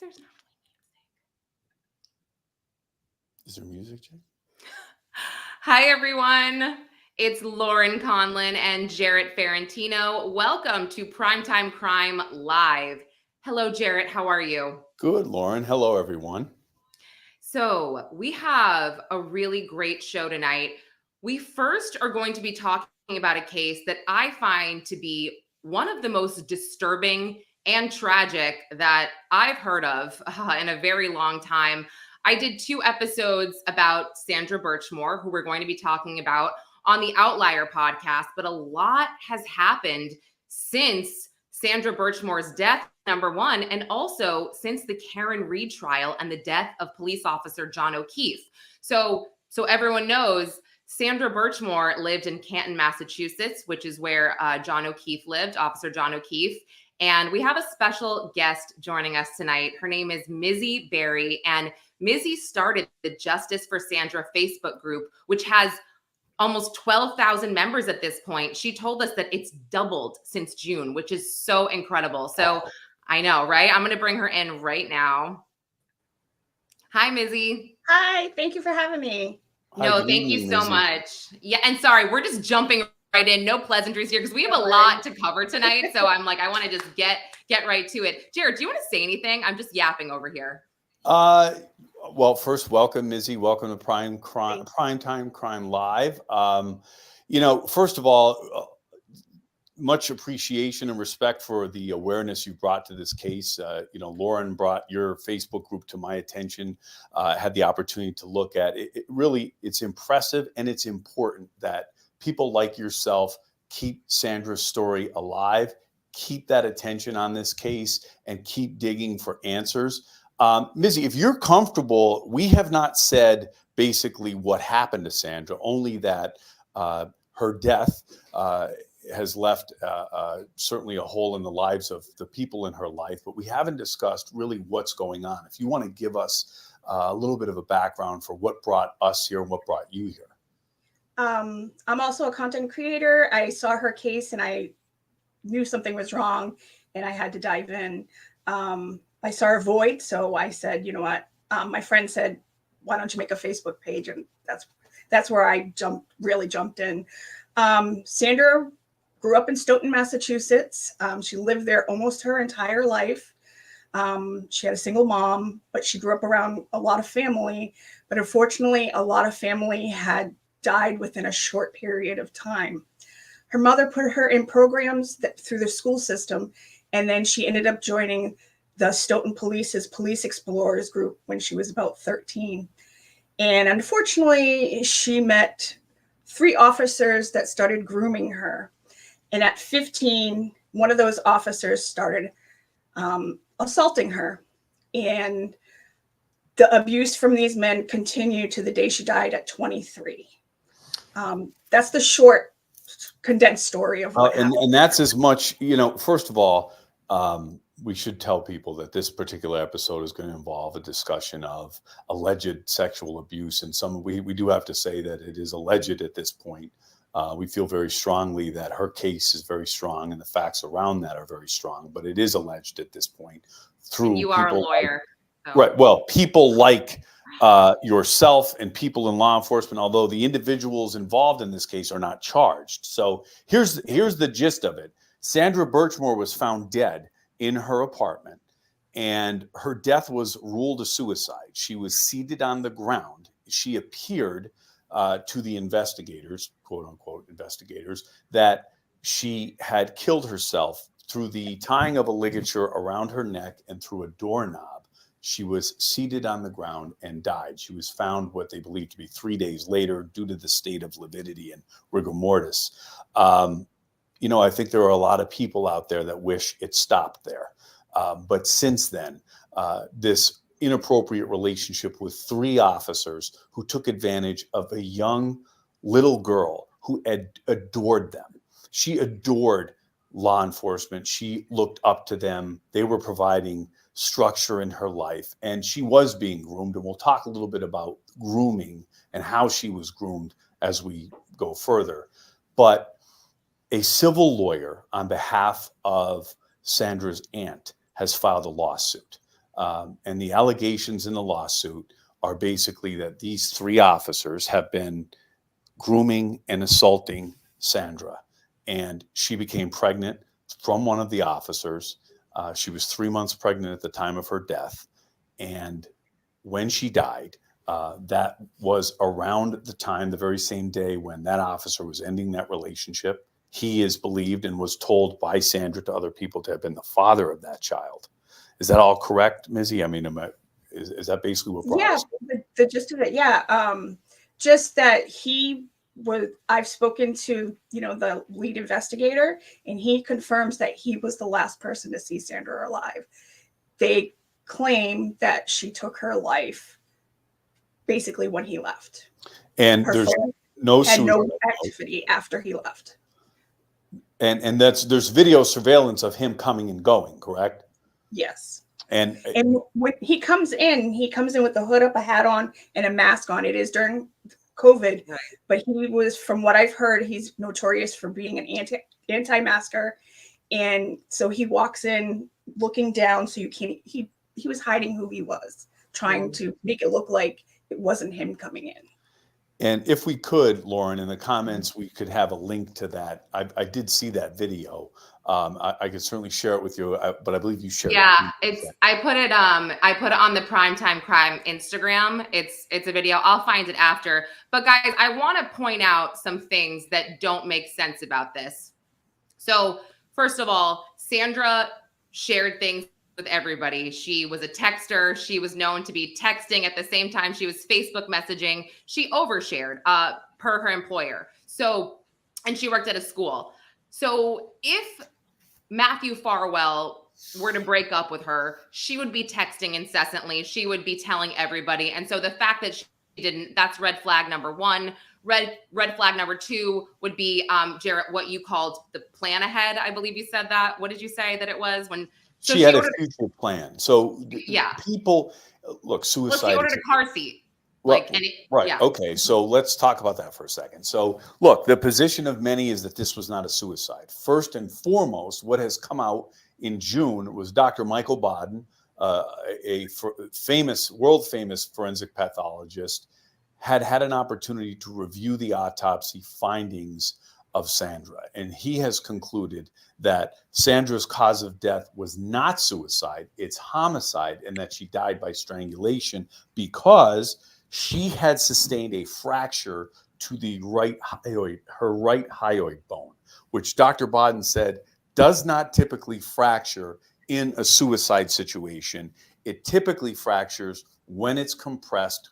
there's not really music. Is there music, Jake? Hi, everyone. It's Lauren Conlin and Jarrett Ferrantino. Welcome to Primetime Crime Live. Hello, Jarrett. How are you? Good, Lauren. Hello, everyone. So we have a really great show tonight. We first are going to be talking about a case that I find to be one of the most disturbing and tragic that I've heard of in a very long time. I did 2 episodes about Sandra Birchmore, who we're going to be talking about on the Outlier podcast, but a lot has happened since Sandra Birchmore's death, number one, and also since the Karen Reed trial and the death of police officer John O'Keefe. So everyone knows Sandra Birchmore lived in Canton, Massachusetts, which is where John O'Keefe lived, Officer John O'Keefe. And we have a special guest joining us tonight. Her name is Mizzy Berry, and Mizzy started the Justice for Sandra Facebook group, which has almost 12,000 members at this point. She told us that it's doubled since June, which is so incredible. So I know, right? I'm going to bring her in right now. Hi, Mizzy. Hi, thank you for having me. No, thank you so much. Yeah, and sorry, we're just jumping right in. No pleasantries here because we have a lot to cover tonight. So I'm like, I want to just get right to it. Jared, do you want to say anything? I'm just yapping over here. Well, first, welcome, Mizzy. Welcome to Primetime Crime Live. First of all, much appreciation and respect for the awareness you brought to this case. Lauren brought your Facebook group to my attention, had the opportunity to look at it. It's impressive and it's important that people like yourself keep Sandra's story alive, keep that attention on this case, and keep digging for answers. Mizzy, if you're comfortable, we have not said basically what happened to Sandra, only that her death has left certainly a hole in the lives of the people in her life, but we haven't discussed really what's going on. If you want to give us a little bit of a background for what brought us here and what brought you here. I'm also a content creator. I saw her case and I knew something was wrong and I had to dive in. I saw a void, so I said, you know what? My friend said, why don't you make a Facebook page? And that's where I really jumped in. Sandra grew up in Stoughton, Massachusetts. She lived there almost her entire life. She had a single mom, but she grew up around a lot of family. But unfortunately, a lot of family had died within a short period of time. Her mother put her in programs through the school system, and then she ended up joining the Stoughton Police's Police Explorers group when she was about 13. And unfortunately, she met 3 officers that started grooming her. And at 15, one of those officers started assaulting her. And the abuse from these men continued to the day she died at 23. That's the short, condensed story of what happened. And that's as much, first of all, we should tell people that this particular episode is going to involve a discussion of alleged sexual abuse. And we do have to say that it is alleged at this point. We feel very strongly that her case is very strong and the facts around that are very strong, but it is alleged at this point through you are a lawyer. Right. Well, people like yourself and people in law enforcement, although the individuals involved in this case are not charged. So here's the gist of it. Sandra Birchmore was found dead in her apartment, and her death was ruled a suicide. She was seated on the ground. She appeared to the investigators, quote unquote investigators, that she had killed herself through the tying of a ligature around her neck and through a doorknob. She was seated on the ground and died. She was found what they believe to be 3 days later due to the state of lividity and rigor mortis. I think there are a lot of people out there that wish it stopped there. But since then, this inappropriate relationship with 3 officers who took advantage of a young little girl who adored them. She adored law enforcement. She looked up to them. They were providing structure in her life, and she was being groomed. And we'll talk a little bit about grooming and how she was groomed as we go further. But a civil lawyer on behalf of Sandra's aunt has filed a lawsuit. And the allegations in the lawsuit are basically that these 3 officers have been grooming and assaulting Sandra. And she became pregnant from one of the officers. She was 3 months pregnant at the time of her death. And when she died, that was around the time, the very same day when that officer was ending that relationship. He is believed and was told by Sandra to other people to have been the father of that child. Is that all correct, Mizzy? I mean, is that basically what brought us? The gist of it, just that I've spoken to, the lead investigator, and he confirms that he was the last person to see Sandra alive. They claim that she took her life basically when he left. And there's no activity after he left. And there's video surveillance of him coming and going, correct? Yes. And when he comes in with the hood up, a hat on, and a mask on. It is during COVID, right. But he was, from what I've heard, he's notorious for being an anti-masker. And so he walks in looking down, so you can't, he was hiding who he was, trying to make it look like it wasn't him coming in. And if we could, Lauren, in the comments, we could have a link to that. I did see that video. I could certainly share it with you, but I believe you shared it. Yeah, I put it on the Primetime Crime Instagram. It's a video. I'll find it after. But guys, I want to point out some things that don't make sense about this. So first of all, Sandra shared things with everybody. She was a texter. She was known to be texting at the same time she was Facebook messaging. She overshared per her employer. So, and she worked at a school. So if Matthew Farwell were to break up with her, she would be texting incessantly. She would be telling everybody. And so the fact that she didn't, that's red flag number 1. Red flag number 2 would be, Jarrett, what you called the plan ahead. I believe you said that. What did you say that it was when? So she had a future plan. So yeah, people look, suicide. Well, she ordered a car seat. Right. Yeah. Okay. So let's talk about that for a second. So look, the position of many is that this was not a suicide. First and foremost, what has come out in June was Dr. Michael Baden, a world famous forensic pathologist, had an opportunity to review the autopsy findings of Sandra. And he has concluded that Sandra's cause of death was not suicide, it's homicide, and that she died by strangulation because she had sustained a fracture to the her right hyoid bone, which Dr. Baden said does not typically fracture in a suicide situation. It typically fractures when it's compressed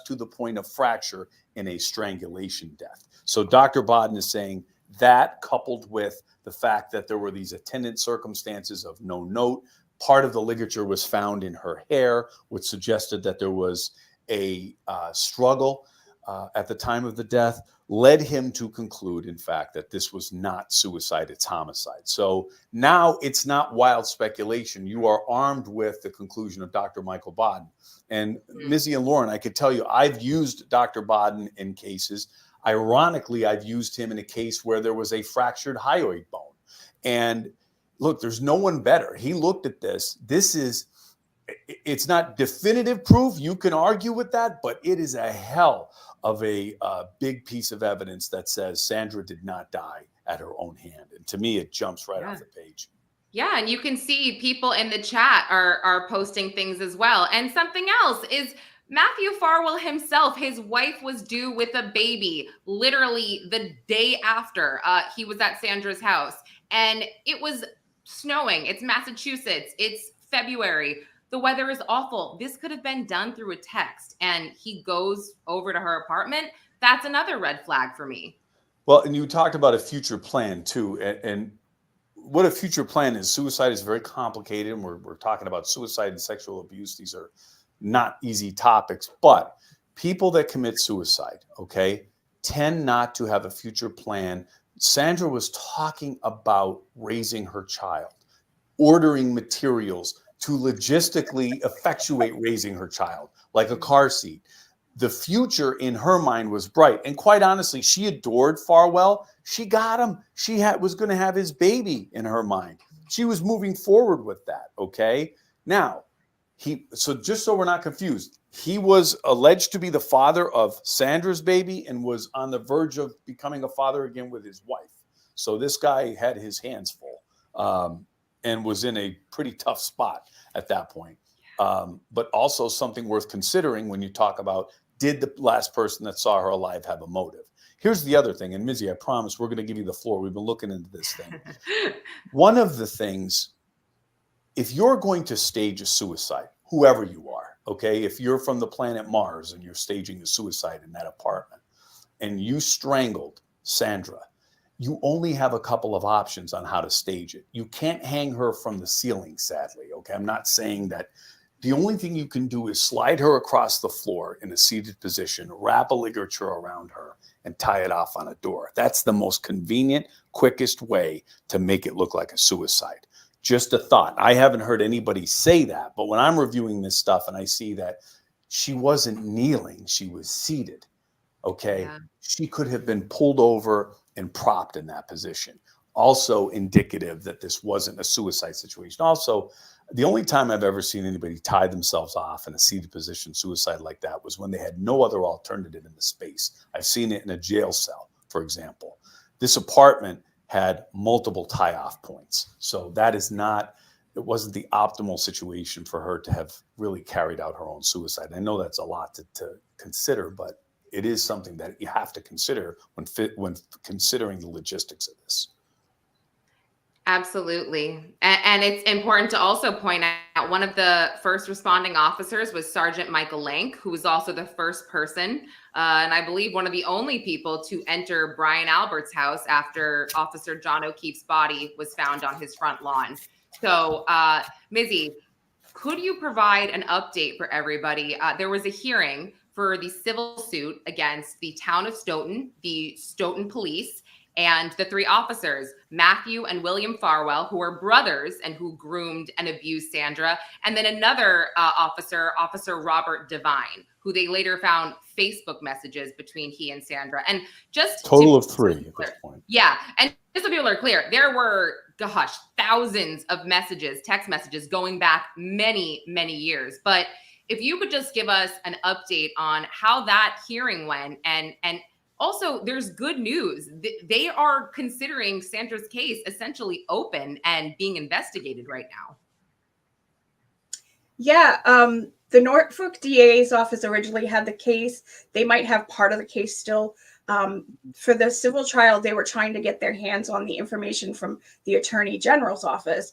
to the point of fracture in a strangulation death. So Dr. Baden is saying that, coupled with the fact that there were these attendant circumstances of no note, part of the ligature was found in her hair, which suggested that there was a struggle at the time of the death, led him to conclude, in fact, that this was not suicide, it's homicide. So now it's not wild speculation. You are armed with the conclusion of Dr. Michael Baden. And Mizzy and Lauren, I could tell you, I've used Dr. Baden in cases. Ironically, I've used him in a case where there was a fractured hyoid bone. And look, there's no one better. He looked at this. It's not definitive proof. You can argue with that, but it is a hell of a big piece of evidence that says Sandra did not die at her own hand. And to me, it jumps right off the page. Yeah, and you can see people in the chat are posting things as well. And something else is Matthew Farwell himself, his wife was due with a baby literally the day after he was at Sandra's house. And it was snowing. It's Massachusetts. It's February. The weather is awful. This could have been done through a text. And he goes over to her apartment. That's another red flag for me. Well, and you talked about a future plan too. And what a future plan is, suicide is very complicated. And we're talking about suicide and sexual abuse. These are not easy topics, but people that commit suicide, okay, tend not to have a future plan. Sandra was talking about raising her child, ordering materials to logistically effectuate raising her child, like a car seat. The future in her mind was bright. And quite honestly, she adored Farwell. She got him. She was going to have his baby in her mind. She was moving forward with that, okay? Now, So just so we're not confused, he was alleged to be the father of Sandra's baby and was on the verge of becoming a father again with his wife. So this guy had his hands full, and was in a pretty tough spot at that point. But also something worth considering when you talk about, did the last person that saw her alive have a motive? Here's the other thing, and Mizzy, I promise we're going to give you the floor. We've been looking into this thing. One of the things, if you're going to stage a suicide, whoever you are, okay, if you're from the planet Mars and you're staging a suicide in that apartment and you strangled Sandra, you only have a couple of options on how to stage it. You can't hang her from the ceiling, sadly, okay? I'm not saying that. The only thing you can do is slide her across the floor in a seated position, wrap a ligature around her, and tie it off on a door. That's the most convenient, quickest way to make it look like a suicide. Just a thought. I haven't heard anybody say that, but when I'm reviewing this stuff and I see that she wasn't kneeling, she was seated, okay? Yeah. She could have been pulled over and propped in that position. Also indicative that this wasn't a suicide situation. Also, the only time I've ever seen anybody tie themselves off in a seated position suicide like that was when they had no other alternative in the space. I've seen it in a jail cell, for example. This apartment had multiple tie-off points. So that is not, it wasn't the optimal situation for her to have really carried out her own suicide. I know that's a lot to consider, but it is something that you have to consider when considering the logistics of this. Absolutely. And it's important to also point out one of the first responding officers was Sergeant Michael Lank, who was also the first person, and I believe one of the only people to enter Brian Albert's house after Officer John O'Keefe's body was found on his front lawn. So, Mizzy, could you provide an update for everybody? There was a hearing for the civil suit against the town of Stoughton, the Stoughton police, and the three officers, Matthew and William Farwell, who were brothers and who groomed and abused Sandra, and then another officer, Officer Robert Devine, who they later found Facebook messages between he and Sandra. And just total of three at this point. Yeah, and just so people are clear, there were, thousands of messages, text messages going back many, many years. But if you could just give us an update on how that hearing went, and also, there's good news. They are considering Sandra's case essentially open and being investigated right now. Yeah, the Norfolk DA's office originally had the case. They might have part of the case still. For the civil trial, they were trying to get their hands on the information from the Attorney General's office.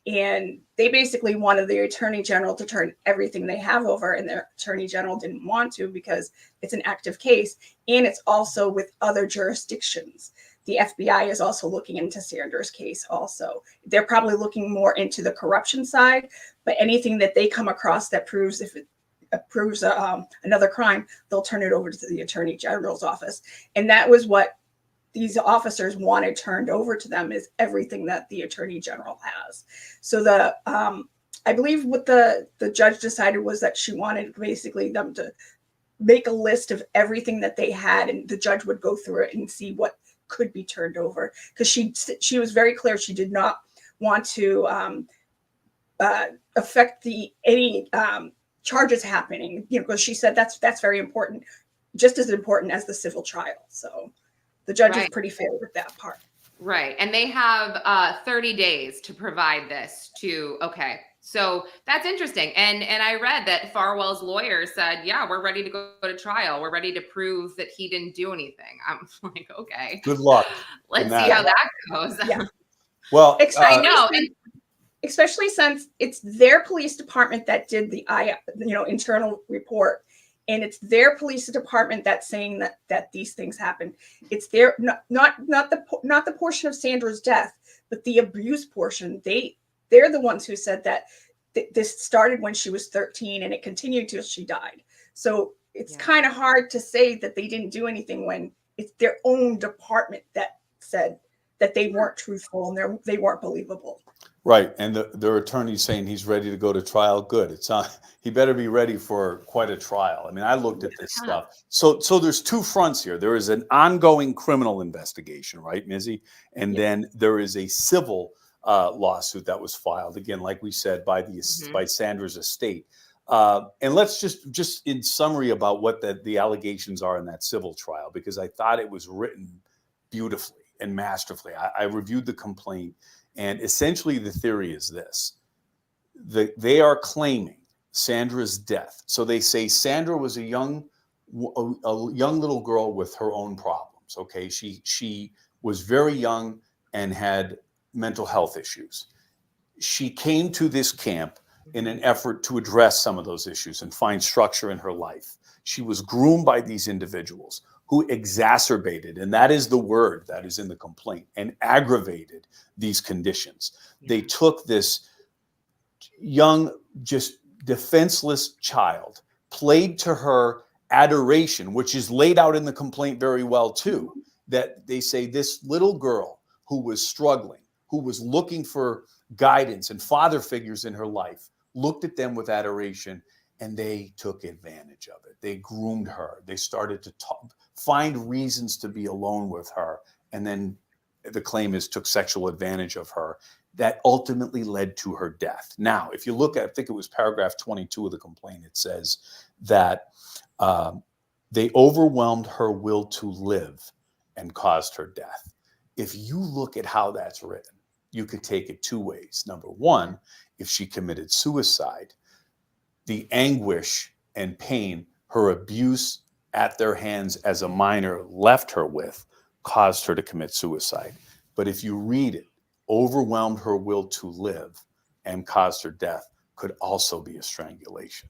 And they basically wanted the Attorney General to turn everything they have over, and the Attorney General didn't want to because it's an active case, and it's also with other jurisdictions. The FBI is also looking into Sandra's case also. They're probably looking more into the corruption side, but anything that they come across that proves, if it proves another crime, they'll turn it over to the Attorney General's office. And that was what these officers wanted turned over to them, is everything that the Attorney General has. So I believe what the judge decided was that she wanted basically them to make a list of everything that they had, and the judge would go through it and see what could be turned over. Because she was very clear she did not want to affect any charges happening, because she said that's very important, just as important as the civil trial. So the judge is pretty fair with that part. Right. And they have 30 days to provide this to, okay. So that's interesting. And I read that Farwell's lawyer said, yeah, we're ready to go to trial. We're ready to prove that he didn't do anything. I'm like, okay. Good luck. Let's see how that goes. Yeah. Well, I know. Especially since it's their police department that did the internal report. And it's their police department that's saying that these things happened. It's their not the portion of Sandra's death, but the abuse portion. They're the ones who said that this started when she was 13 and it continued till she died. So it's kind of hard to say that they didn't do anything when it's their own department that said that they weren't truthful and they weren't believable. Right, and their attorney's saying he's ready to go to trial. Good. It's not. He better be ready for quite a trial. I mean, I looked at this stuff. So there's two fronts here. There is an ongoing criminal investigation, right, Mizzy? And then there is a civil lawsuit that was filed, again, like we said, by by Sandra's estate. And let's just in summary about what the allegations are in that civil trial, because I thought it was written beautifully and masterfully. I reviewed the complaint, and essentially the theory is this. They are claiming Sandra's death. So they say Sandra was a young little girl with her own problems. Okay, she was very young and had mental health issues. She came to this camp in an effort to address some of those issues and find structure in her life. She was groomed by these individuals who exacerbated, and that is the word that is in the complaint, and aggravated these conditions. They took this young, just defenseless child, played to her adoration, which is laid out in the complaint very well too, that they say this little girl who was struggling, who was looking for guidance and father figures in her life, looked at them with adoration, and they took advantage of it. They groomed her. They started to find reasons to be alone with her. And then the claim is took sexual advantage of her. That ultimately led to her death. Now, if you look at, I think it was paragraph 22 of the complaint, it says that they overwhelmed her will to live and caused her death. If you look at how that's written, you could take it two ways. Number one, if she committed suicide, the anguish and pain her abuse at their hands as a minor left her with caused her to commit suicide. But if you read it, overwhelmed her will to live and caused her death could also be a strangulation.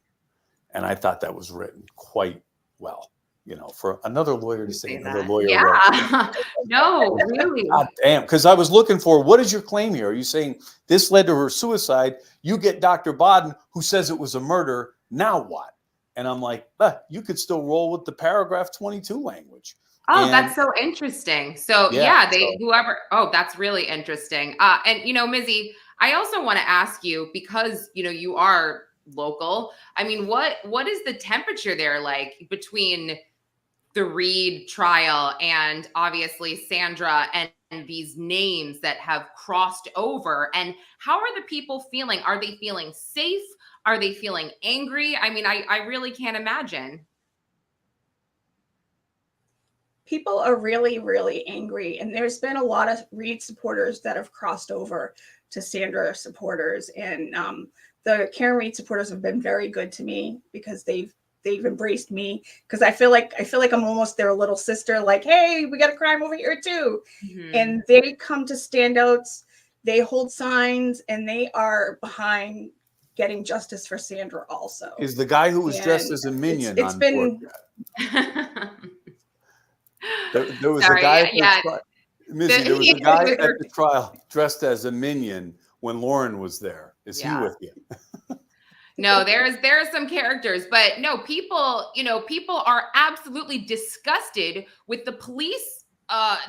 And I thought that was written quite well. You know, for another lawyer to say another lawyer. Yeah. No, really. God damn. Because I was looking for, what is your claim here? Are you saying this led to her suicide? You get Dr. Bodden, who says it was a murder. Now what? And I'm like, you could still roll with the paragraph 22 language. Oh, that's so interesting. So that's really interesting. And Mizzy, I also want to ask you, because you are local. I mean, what is the temperature there like between the Reed trial and obviously Sandra and these names that have crossed over? And how are the people feeling? Are they feeling safe? Are they feeling angry? I mean, I really can't imagine. People are really, really angry. And there's been a lot of Reed supporters that have crossed over to Sandra supporters. And the Karen Reed supporters have been very good to me because they've embraced me, because I feel like I'm almost their little sister, like, hey, we got a crime over here too. Mm-hmm. And they come to standouts, they hold signs, and they are behind getting justice for Sandra also. Is the guy who was dressed as a minion it's been there was a guy Mizzy, there was a guy at the trial dressed as a minion when Lauren was there. Is he with you? No, there are some characters, but no, people are absolutely disgusted with the police,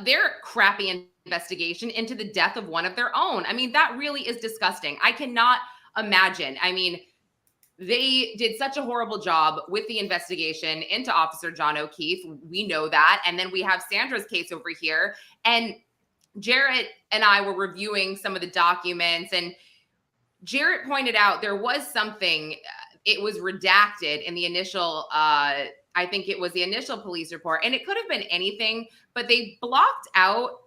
their crappy investigation into the death of one of their own. I mean, that really is disgusting. I cannot imagine. I mean, they did such a horrible job with the investigation into Officer John O'Keefe. We know that. And then we have Sandra's case over here. And Jarrett and I were reviewing some of the documents, and Jarrett pointed out there was something, it was redacted in the initial, I think it was the initial police report, and it could have been anything, but they blocked out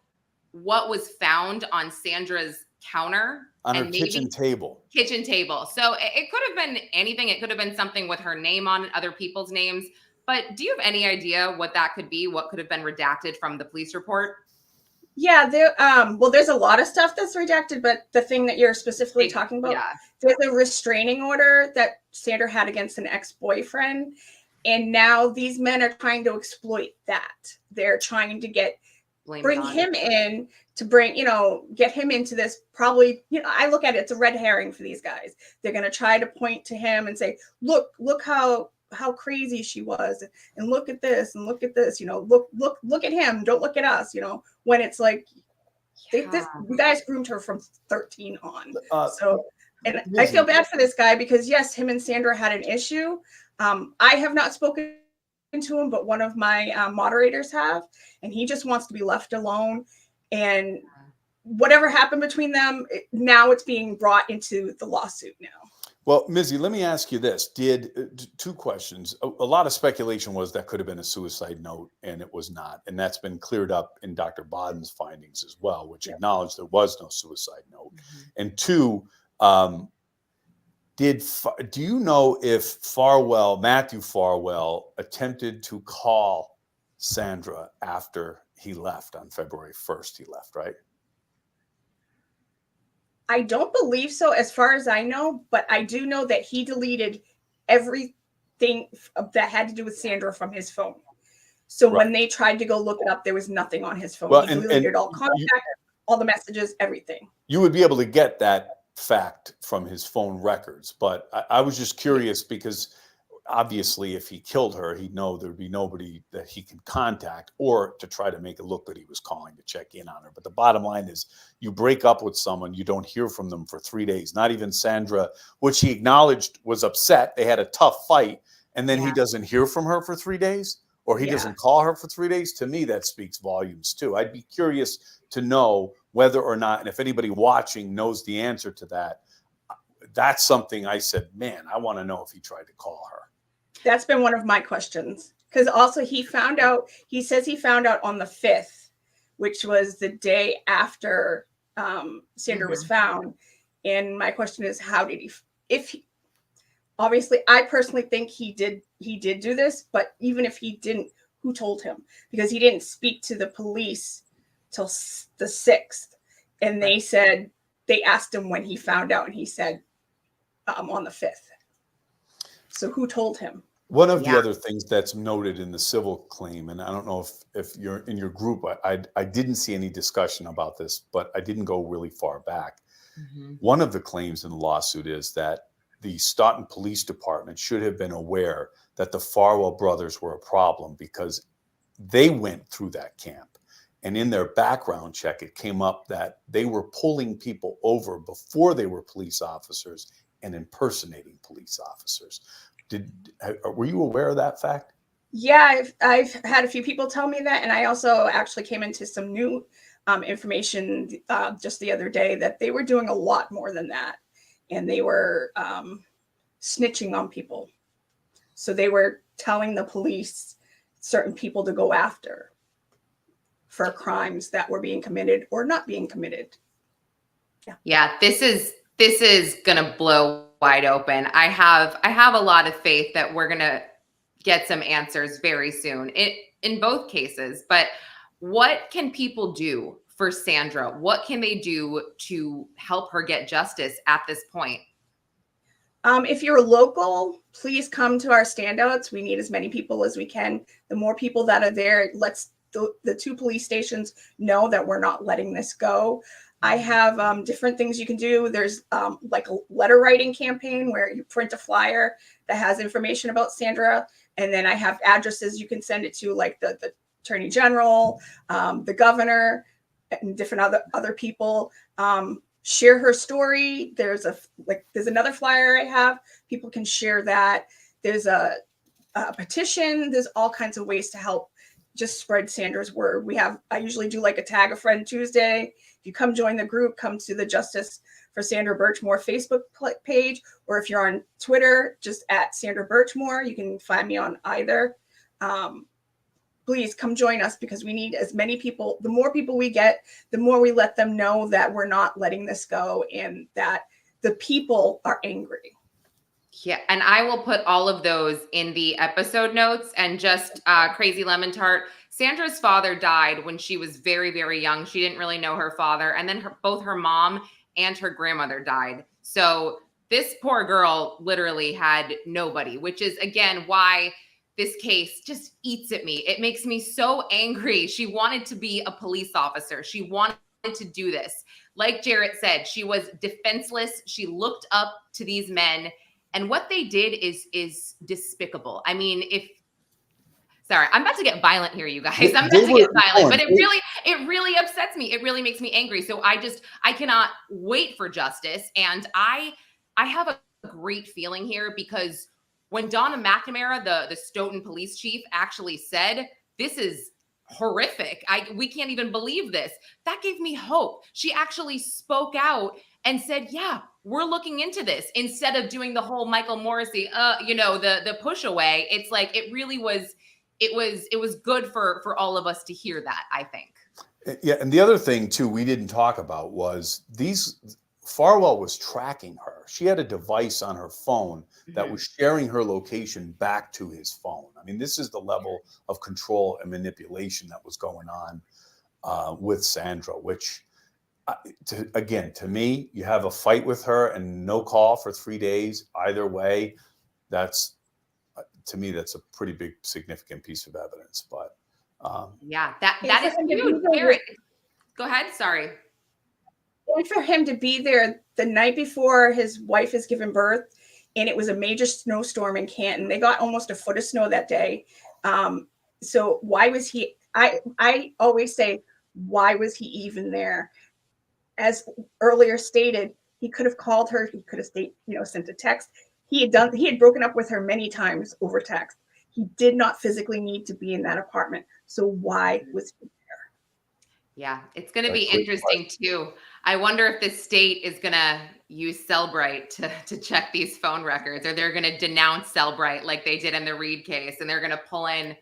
what was found on Sandra's counter. On her kitchen table. Kitchen table. So it could have been anything. It could have been something with her name on it, other people's names. But do you have any idea what that could be? What could have been redacted from the police report? Yeah, there's a lot of stuff that's redacted, but the thing that you're specifically talking about, there's a restraining order that Sandra had against an ex-boyfriend, and now these men are trying to exploit that. They're trying to bring him in to get him into this. Probably, I look at it, it's a red herring for these guys. They're going to try to point to him and say, look how crazy she was, and look at this, and look at this, look at him, don't look at us, when it's like, you guys groomed her from 13 on. And I feel bad for this guy, because yes, him and Sandra had an issue. I have not spoken to him, but one of my moderators have, and he just wants to be left alone. And whatever happened between them, now it's being brought into the lawsuit now. Well, Mizzy, let me ask you this. Two questions. A lot of speculation was that could have been a suicide note, and it was not. And that's been cleared up in Dr. Boden's findings as well, which acknowledged there was no suicide note. And two, do you know if Matthew Farwell, attempted to call Sandra after he left on February 1st? He left, right? I don't believe so, as far as I know, but I do know that he deleted everything that had to do with Sandra from his phone. So when they tried to go look it up, there was nothing on his phone. He deleted all contact, all the messages, everything. You would be able to get that fact from his phone records, but I was just curious because obviously if he killed her, he'd know there'd be nobody that he can contact or to try to make it look that he was calling to check in on her. But the bottom line is, you break up with someone, you don't hear from them for 3 days, not even Sandra, which he acknowledged was upset. They had a tough fight, and then he doesn't hear from her for 3 days, or he doesn't call her for 3 days. To me, that speaks volumes too. I'd be curious to know whether or not, and if anybody watching knows the answer to that, that's something I said, man, I want to know if he tried to call her. That's been one of my questions, because also he says he found out on the 5th, which was the day after Sandra was found. And my question is, how did obviously I personally think he did do this, but even if he didn't, who told him? Because he didn't speak to the police till the 6th. And they asked him when he found out, and he said on the 5th. So who told him? One of the other things that's noted in the civil claim, and I don't know if you're in your group, I didn't see any discussion about this, but I didn't go really far back. One of the claims in the lawsuit is that the Stoughton Police Department should have been aware that the Farwell brothers were a problem because they went through that camp. And in their background check, it came up that they were pulling people over before they were police officers and impersonating police officers. Were you aware of that fact? Yeah, I've had a few people tell me that, and I also actually came into some new information just the other day that they were doing a lot more than that, and they were snitching on people. So they were telling the police certain people to go after for crimes that were being committed or not being committed. Yeah, this is gonna blow wide open. I have a lot of faith that we're gonna get some answers very soon in both cases. But what can people do for Sandra? What can they do to help her get justice at this point? If you're local, please come to our standouts. We need as many people as we can. The more people that are there, lets the 2 police stations know that we're not letting this go. I have different things you can do. There's like a letter writing campaign where you print a flyer that has information about Sandra. And then I have addresses you can send it to, like the Attorney General, the governor, and different other people. Share her story. There's another flyer I have. People can share that. There's a petition. There's all kinds of ways to help just spread Sandra's word. I usually do like a tag a friend Tuesday. If you come join the group, come to the Justice for Sandra Birchmore Facebook page, or if you're on Twitter, just at Sandra Birchmore. You can find me on either. Please come join us, because we need as many people. The more people we get, the more we let them know that we're not letting this go and that the people are angry. Yeah, and I will put all of those in the episode notes. And just crazy lemon tart, Sandra's father died when she was very, very young. She didn't really know her father. And then both her mom and her grandmother died. So this poor girl literally had nobody, which is, again, why this case just eats at me. It makes me so angry. She wanted to be a police officer. She wanted to do this. Like Jarrett said, she was defenseless. She looked up to these men. And what they did is despicable. I mean, sorry, I'm about to get violent here, you guys. I'm about to get violent, but it really upsets me. It really makes me angry. So I cannot wait for justice. And I have a great feeling here, because when Donna McNamara, the Stoughton police chief, actually said, this is horrific. We can't even believe this. That gave me hope. She actually spoke out and said, yeah, we're looking into this, instead of doing the whole Michael Morrissey, the push away. It's like, it really was, it was good for all of us to hear that, I think. Yeah, and the other thing too we didn't talk about was Farwell was tracking her. She had a device on her phone that was sharing her location back to his phone. I mean, this is the level of control and manipulation that was going on with Sandra, which, to me, you have a fight with her and no call for 3 days. Either way, to me, that's a pretty big, significant piece of evidence. But yeah, that is huge. Jared, go ahead. Sorry. And for him to be there the night before his wife is given birth, and it was a major snowstorm in Canton. They got almost a foot of snow that day. So why was he? I always say, why was he even there? As earlier stated, he could have called her. He could have sent a text. He had broken up with her many times over text. He did not physically need to be in that apartment. So why was he? Yeah, it's going to be interesting too. I wonder if the state is going to use Cellbrite to check these phone records, or they're going to denounce Cellbrite like they did in the Reed case, and they're going to pull in.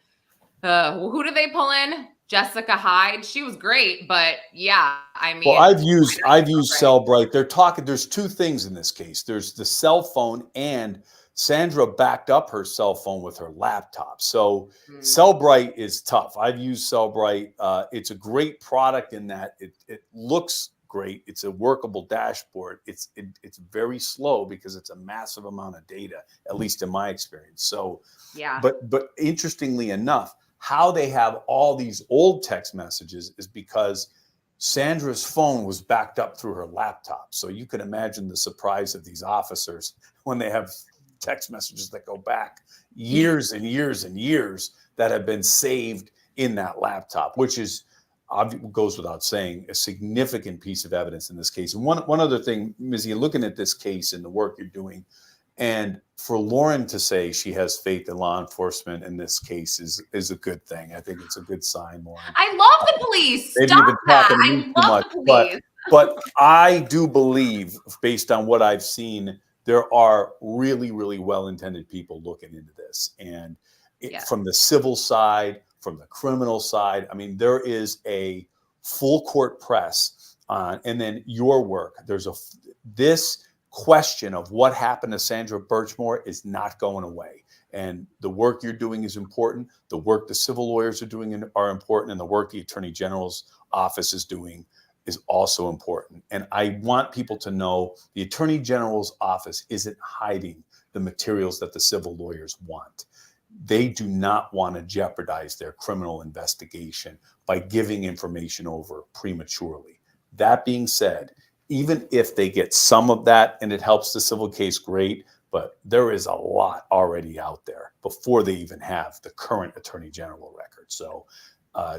Who did they pull in? Jessica Hyde. She was great, but yeah, I mean. Well, I've used Cellbrite. They're talking. There's two things in this case. There's the cell phone, and Sandra backed up her cell phone with her laptop. So Cellbrite is tough. I've used Cellbrite. It's a great product in that it looks great. It's a workable dashboard. It's very slow because it's a massive amount of data, at least in my experience. So yeah. But interestingly enough, how they have all these old text messages is because Sandra's phone was backed up through her laptop. So you can imagine the surprise of these officers when they have text messages that go back years and years and years that have been saved in that laptop, which is, goes without saying, a significant piece of evidence in this case. And one other thing, Mizzy, looking at this case and the work you're doing, and for Lauren to say she has faith in law enforcement in this case is a good thing. I think it's a good sign, Lauren. I love the police. Maybe Stop you've been talking that. to me I too love much, the police. but I do believe, based on what I've seen, there are really, really well-intended people looking into this. And from the civil side, from the criminal side, I mean, there is a full court press on, and then your work. This question of what happened to Sandra Birchmore is not going away. And the work you're doing is important. The work the civil lawyers are doing are important. And the work the Attorney General's office is doing is also important. And I want people to know the Attorney General's office isn't hiding the materials that the civil lawyers want. They do not want to jeopardize their criminal investigation by giving information over prematurely. That being said, even if they get some of that and it helps the civil case, great, but there is a lot already out there before they even have the current Attorney General record. So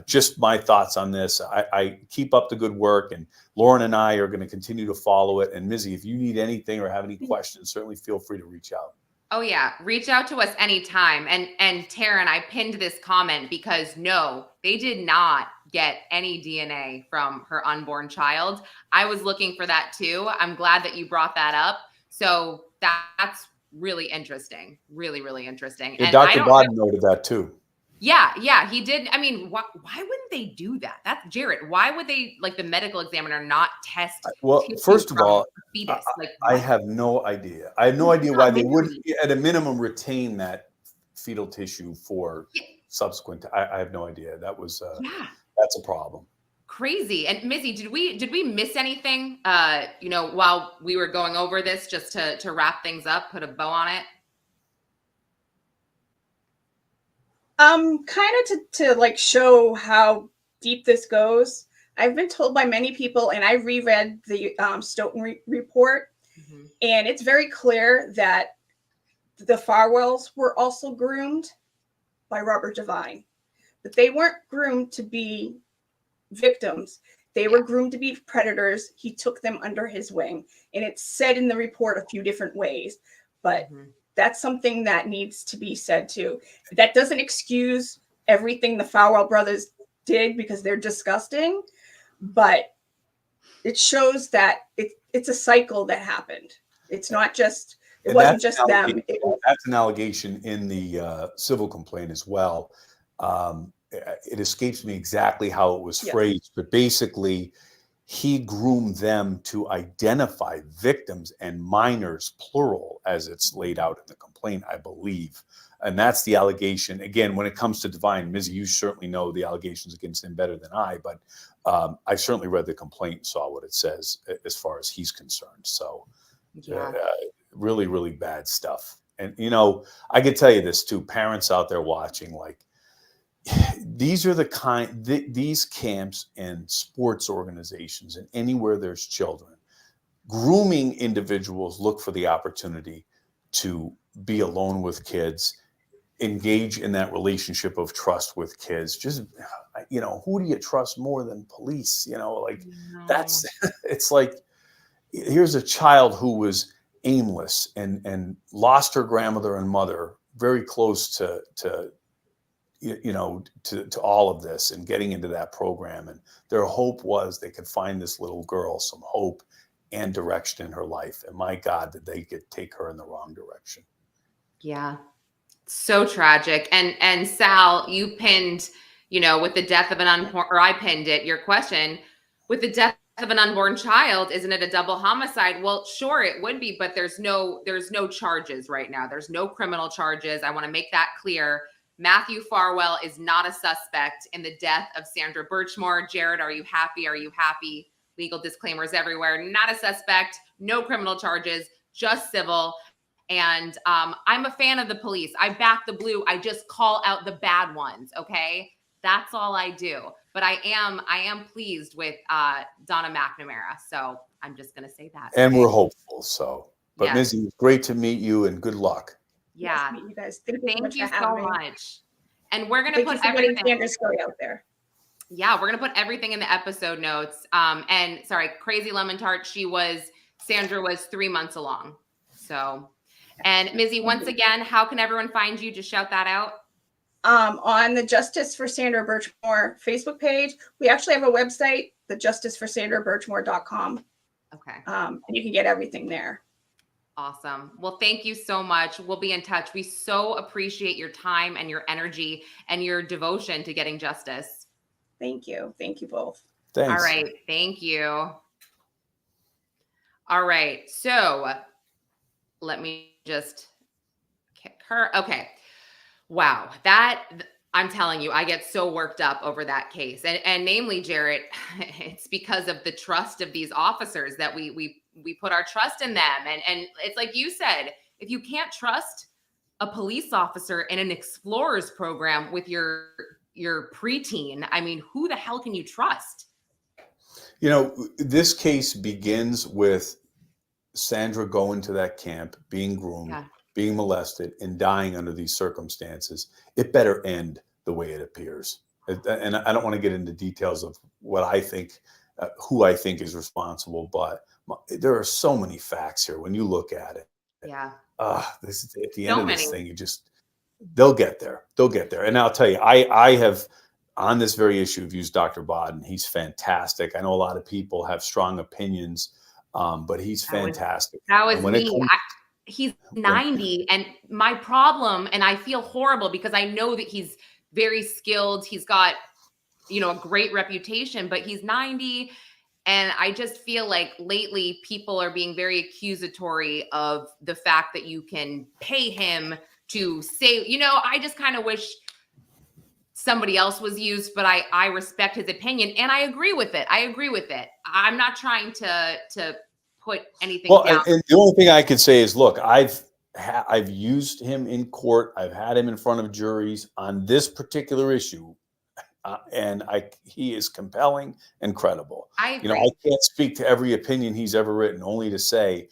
just my thoughts on this. I keep up the good work, and Lauren and I are going to continue to follow it. And Mizzy, if you need anything or have any questions, certainly feel free to reach out. Oh yeah, reach out to us anytime. And Taryn, I pinned this comment because no, they did not get any DNA from her unborn child. I was looking for that too. I'm glad that you brought that up. So that's really interesting. Really, really interesting. Yeah, and Dr. Bodden noted that too. Yeah, he did. I mean, why wouldn't they do that? That's Jared. Why would they, like, the medical examiner, not test? Well, first of all, fetus? I have no idea. I have no idea why they wouldn't, at a minimum, retain that fetal tissue for subsequent. I have no idea. That was that's a problem. Crazy. And Mizzy, did we miss anything? While we were going over this, just to wrap things up, put a bow on it. Kind of to like show how deep this goes. I've been told by many people, and I reread the Stoughton report, and it's very clear that the Farwells were also groomed by Robert Devine, but they weren't groomed to be victims. They were groomed to be predators. He took them under his wing, and it's said in the report a few different ways, but that's something that needs to be said too. That doesn't excuse everything the Farwell brothers did because they're disgusting, but it shows that it's a cycle that happened. It's not just, it wasn't just them. That's an allegation in the civil complaint as well. It escapes me exactly how it was phrased, but basically he groomed them to identify victims and minors, plural, as it's laid out in the complaint, I believe. And that's the allegation. Again, when it comes to Divine, Mizzy, you certainly know the allegations against him better than I, but I certainly read the complaint and saw what it says as far as he's concerned. So really, really bad stuff. And, you know, I could tell you this too, parents out there watching, like, these are the these camps and sports organizations and anywhere there's children, grooming individuals look for the opportunity to be alone with kids, engage in that relationship of trust with kids. Just, you know, who do you trust more than police? You know, like that's, it's like, here's a child who was aimless and lost her grandmother and mother very close to all of this and getting into that program. And their hope was they could find this little girl some hope and direction in her life. And my God, did they take her in the wrong direction? Yeah. So tragic. And Sal, you pinned, you know, with the death of an unborn, or I pinned it, your question, with the death of an unborn child, isn't it a double homicide? Well, sure, it would be, but there's no charges right now. There's no criminal charges. I want to make that clear. Matthew Farwell is not a suspect in the death of Sandra Birchmore. Jared, are you happy? Are you happy? Legal disclaimers everywhere. Not a suspect, no criminal charges, just civil. And I'm a fan of the police. I back the blue. I just call out the bad ones. Okay, that's all I do. But I am pleased with Donna McNamara. So I'm just gonna say that. And we're hopeful. So, but Mizzy, great to meet you and good luck. Yeah, nice to meet you guys. Thank you so much. And we're gonna put everything Sandra's story out there. Yeah, we're gonna put everything in the episode notes. And sorry, Crazy Lemon Tart. Sandra was 3 months along. So. And Mizzy, once again, how can everyone find you? Just shout that out. On the Justice for Sandra Birchmore Facebook page. We actually have a website, thejusticeforsandrabirchmore.com. Okay. And you can get everything there. Awesome. Well, thank you so much. We'll be in touch. We so appreciate your time and your energy and your devotion to getting justice. Thank you. Thank you both. Thanks. All right. Thank you. All right. So let me just kick her. Okay. Wow. I'm telling you, I get so worked up over that case. And namely, Jarrett, it's because of the trust of these officers that we put our trust in them. And it's like you said, if you can't trust a police officer in an explorers program with your preteen, I mean, who the hell can you trust? You know, this case begins with Sandra going to that camp, being groomed, being molested, and dying under these circumstances. It better end the way it appears. And I don't want to get into details of what I think, who I think is responsible, but there are so many facts here when you look at it. Yeah. This is, at the end of this thing, they'll get there. They'll get there. And I'll tell you, I have, on this very issue, have used Dr. Bodden. He's fantastic. I know a lot of people have strong opinions, but he's fantastic. That was me. He's 90. And my problem, and I feel horrible because I know that he's very skilled. He's got, a great reputation, but he's 90. And I just feel like lately people are being very accusatory of the fact that you can pay him to say, I just kind of wish somebody else was used, but I respect his opinion and I agree with it. I'm not trying to put anything down. And the only thing I can say is, look, I've used him in court. I've had him in front of juries on this particular issue. And he is compelling and credible. I can't speak to every opinion he's ever written, only to say,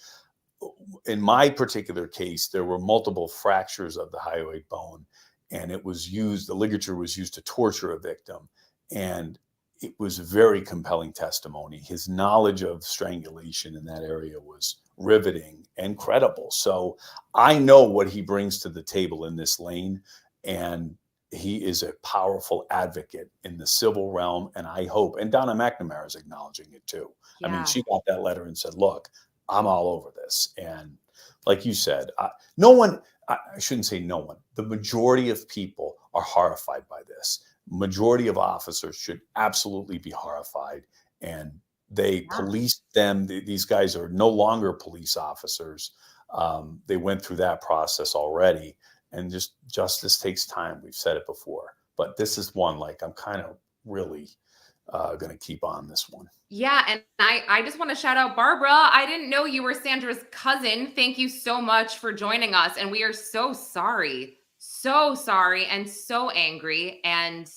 in my particular case, there were multiple fractures of the hyoid bone, and the ligature was used to torture a victim. And it was very compelling testimony. His knowledge of strangulation in that area was riveting and credible. So I know what he brings to the table in this lane. And he is a powerful advocate in the civil realm. And I hope, and Donna McNamara is acknowledging it too. I mean, Yeah. she got that letter and said, look, I'm all over this. And like you said, no one, I shouldn't say no one, the majority of people are horrified by this. Majority of officers should absolutely be horrified. And they police them. These guys are no longer police officers. They went through that process already. And just justice takes time. We've said it before. But this is one, like, I'm kind of really going to keep on this one. Yeah, and I just want to shout out Barbara. I didn't know you were Sandra's cousin. Thank you so much for joining us. And we are so sorry and so angry. And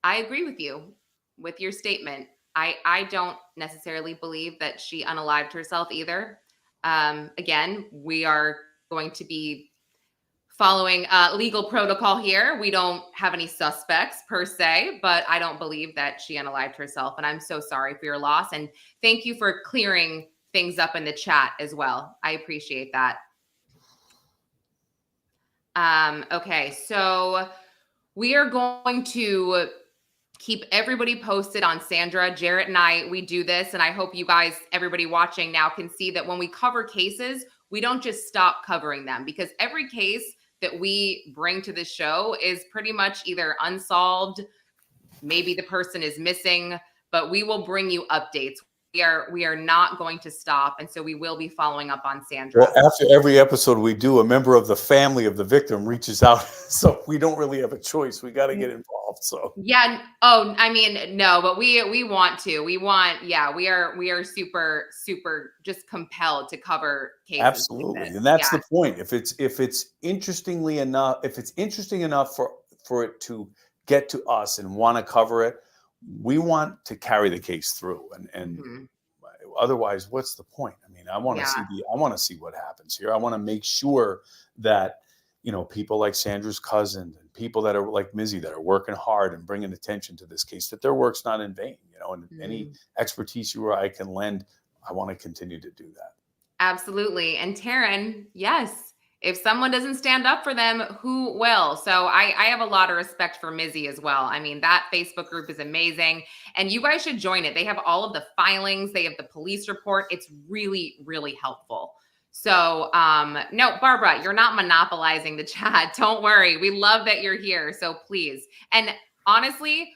I agree with you with your statement. I don't necessarily believe that she unalived herself either. Again, we are going to be following legal protocol here. We don't have any suspects per se, but I don't believe that she unalived herself. And I'm so sorry for your loss. And thank you for clearing things up in the chat as well. I appreciate that. Okay, so we are going to keep everybody posted on Sandra. Jarrett and I, we do this, and I hope you guys, everybody watching now, can see that when we cover cases, we don't just stop covering them, because every case that we bring to the show is pretty much either unsolved, maybe the person is missing, but we will bring you updates. We are not going to stop, and so we will be following up on Sandra. Well, after every episode we do, a member of the family of the victim reaches out, so we don't really have a choice. We got to get involved. So yeah. Oh, I mean, no, but we want to. We are super just compelled to cover cases. Absolutely, like this. And that's the point. If it's interesting enough for it to get to us and want to cover it, we want to carry the case through, and otherwise, what's the point? I mean, I want to see what happens here. I want to make sure that, you know, people like Sandra's cousin and people that are like Mizzy that are working hard and bringing attention to this case, that their work's not in vain. You know, and any expertise you or I can lend, I want to continue to do that. Absolutely. And Taryn, yes. If someone doesn't stand up for them, who will? So I have a lot of respect for Mizzy as well. I mean, that Facebook group is amazing, and you guys should join it. They have all of the filings. They have the police report. It's really, really helpful. So no, Barbara, you're not monopolizing the chat. Don't worry. We love that you're here. So please. And honestly,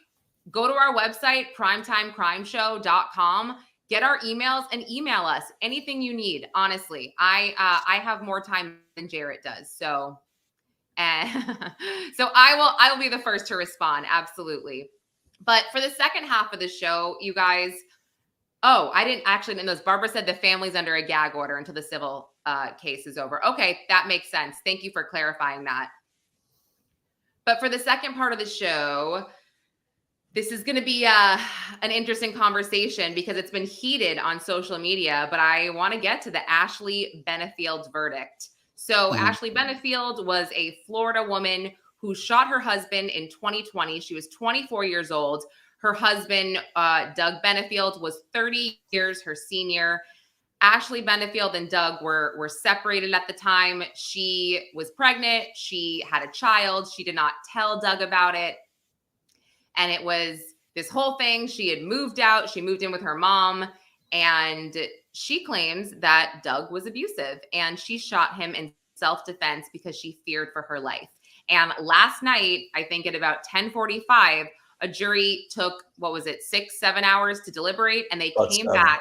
go to our website, primetimecrimeshow.com. Get our emails and email us anything you need. Honestly, I have more time than Jarrett does, so so I will be the first to respond. Absolutely. But for the second half of the show, you guys, I didn't actually know this. Barbara said the family's under a gag order until the civil case is over. Okay, that makes sense. Thank you for clarifying that. But for the second part of the show, this is going to be an interesting conversation because it's been heated on social media, but I want to get to the Ashley Benefield verdict. So Ashley Benefield was a Florida woman who shot her husband in 2020. She was 24 years old. Her husband, Doug Benefield, was 30 years her senior. Ashley Benefield and Doug were separated at the time. She was pregnant. She had a child. She did not tell Doug about it. And it was this whole thing. She had moved out. She moved in with her mom. And she claims that Doug was abusive. And she shot him in self-defense because she feared for her life. And last night, I think at about 10:45, a jury took, 6-7 hours to deliberate. And they came back,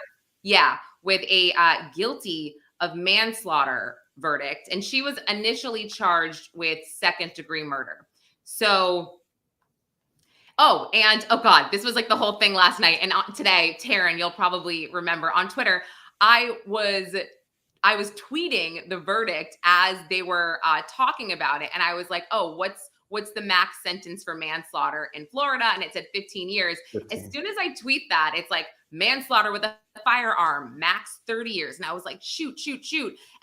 with a guilty of manslaughter verdict. And she was initially charged with second-degree murder. So... Oh, God, this was like the whole thing last night. And today, Taryn, you'll probably remember on Twitter, I was tweeting the verdict as they were talking about it. And I was like, oh, what's the max sentence for manslaughter in Florida? And it said 15 years. 15. As soon as I tweet that, it's like manslaughter with a firearm, max 30 years. And I was like, shoot.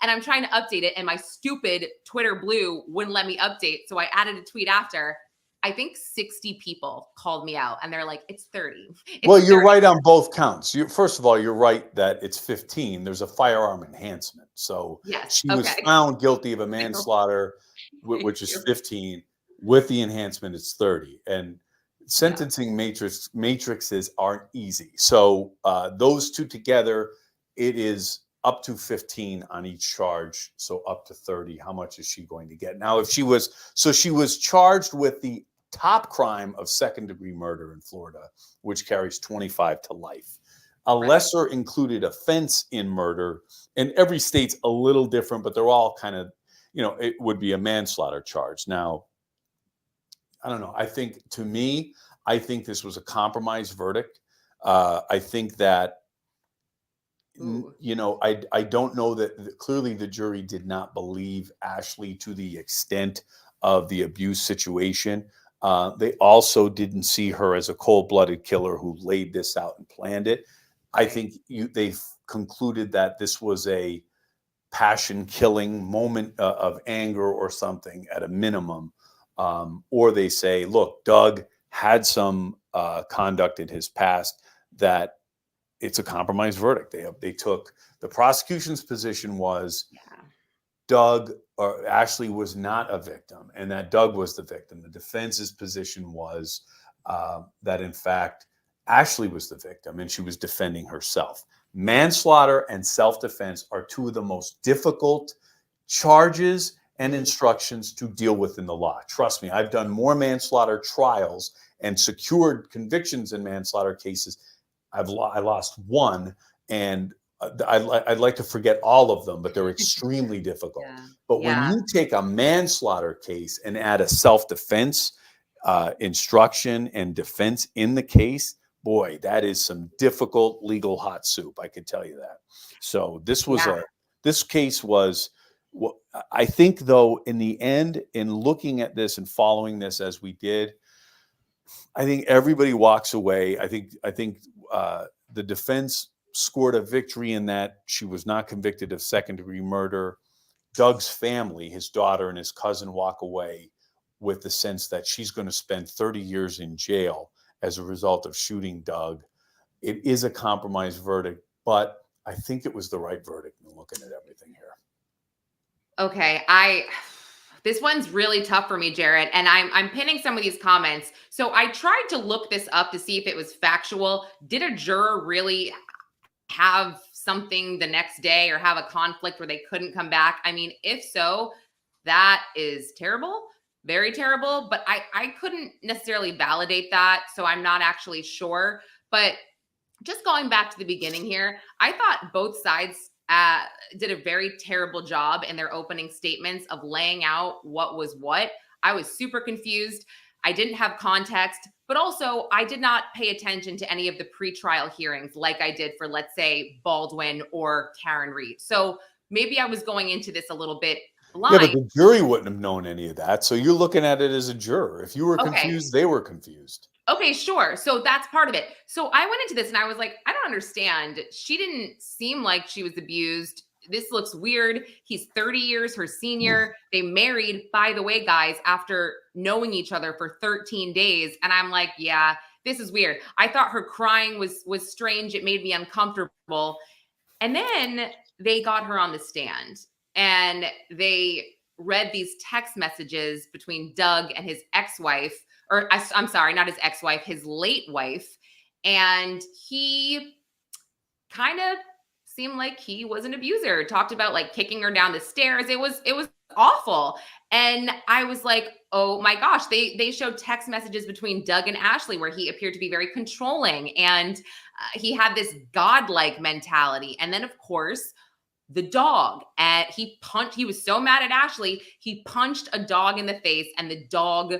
And I'm trying to update it. And my stupid Twitter blue wouldn't let me update. So I added a tweet after. I think 60 people called me out and they're like, it's 30. Well, you're right on both counts. First of all, you're right that it's 15. There's a firearm enhancement. So she was found guilty of a manslaughter, which is 15. With the enhancement, it's 30. And sentencing matrices aren't easy. So those two together, it is up to 15 on each charge. So up to 30. How much is she going to get? Now, if she was charged with the top crime of second-degree murder in Florida, which carries 25 to life. A lesser included offense in murder, and every state's a little different, but they're all kind of, it would be a manslaughter charge. Now, I don't know. I think this was a compromise verdict. I think that, I don't know that clearly the jury did not believe Ashley to the extent of the abuse situation. They also didn't see her as a cold-blooded killer who laid this out and planned it. I think they concluded that this was a passion-killing moment of anger or something at a minimum. Or they say, look, Doug had some conduct in his past that it's a compromise verdict. They took the prosecution's position was Doug or Ashley was not a victim and that Doug was the victim. The defense's position was that, in fact, Ashley was the victim and she was defending herself. Manslaughter and self-defense are two of the most difficult charges and instructions to deal with in the law. Trust me, I've done more manslaughter trials and secured convictions in manslaughter cases. I lost one, and I'd like to forget all of them, but they're extremely difficult. But when you take a manslaughter case and add a self-defense instruction and defense in the case, boy, that is some difficult legal hot soup. I could tell you that. So this case was, I think, though, in the end, in looking at this and following this as we did, I think everybody walks away. I think the defense scored a victory in that she was not convicted of second-degree murder. Doug's family, his daughter and his cousin, walk away with the sense that she's going to spend 30 years in jail as a result of shooting Doug. It is a compromise verdict, but I think it was the right verdict in looking at everything here. Okay, this one's really tough for me, Jared, and I'm pinning some of these comments. So I tried to look this up to see if it was factual. Did a juror really have something the next day or have a conflict where they couldn't come back? I mean, if so, that is terrible, very terrible, but I couldn't necessarily validate that, so I'm not actually sure. But just going back to the beginning here, I thought both sides did a very terrible job in their opening statements of laying out what was what. I was super confused. I didn't have context, but also I did not pay attention to any of the pretrial hearings like I did for, let's say, Baldwin or Karen Reed. So maybe I was going into this a little bit blind. Yeah, but the jury wouldn't have known any of that. So you're looking at it as a juror. If you were confused, they were confused. Okay, sure. So that's part of it. So I went into this and I was like, I don't understand. She didn't seem like she was abused. This looks weird. He's 30 years her senior. They married, by the way, guys, after knowing each other for 13 days. And I'm like, yeah, this is weird. I thought her crying was strange. It made me uncomfortable. And then they got her on the stand and they read these text messages between Doug and his ex-wife, or I'm sorry, not his ex-wife, his late wife. And he kind of seemed like he was an abuser, talked about like kicking her down the stairs. It was awful. And I was like, oh my gosh, they showed text messages between Doug and Ashley where he appeared to be very controlling. And he had this godlike mentality. And then of course, the dog, and he was so mad at Ashley, he punched a dog in the face and the dog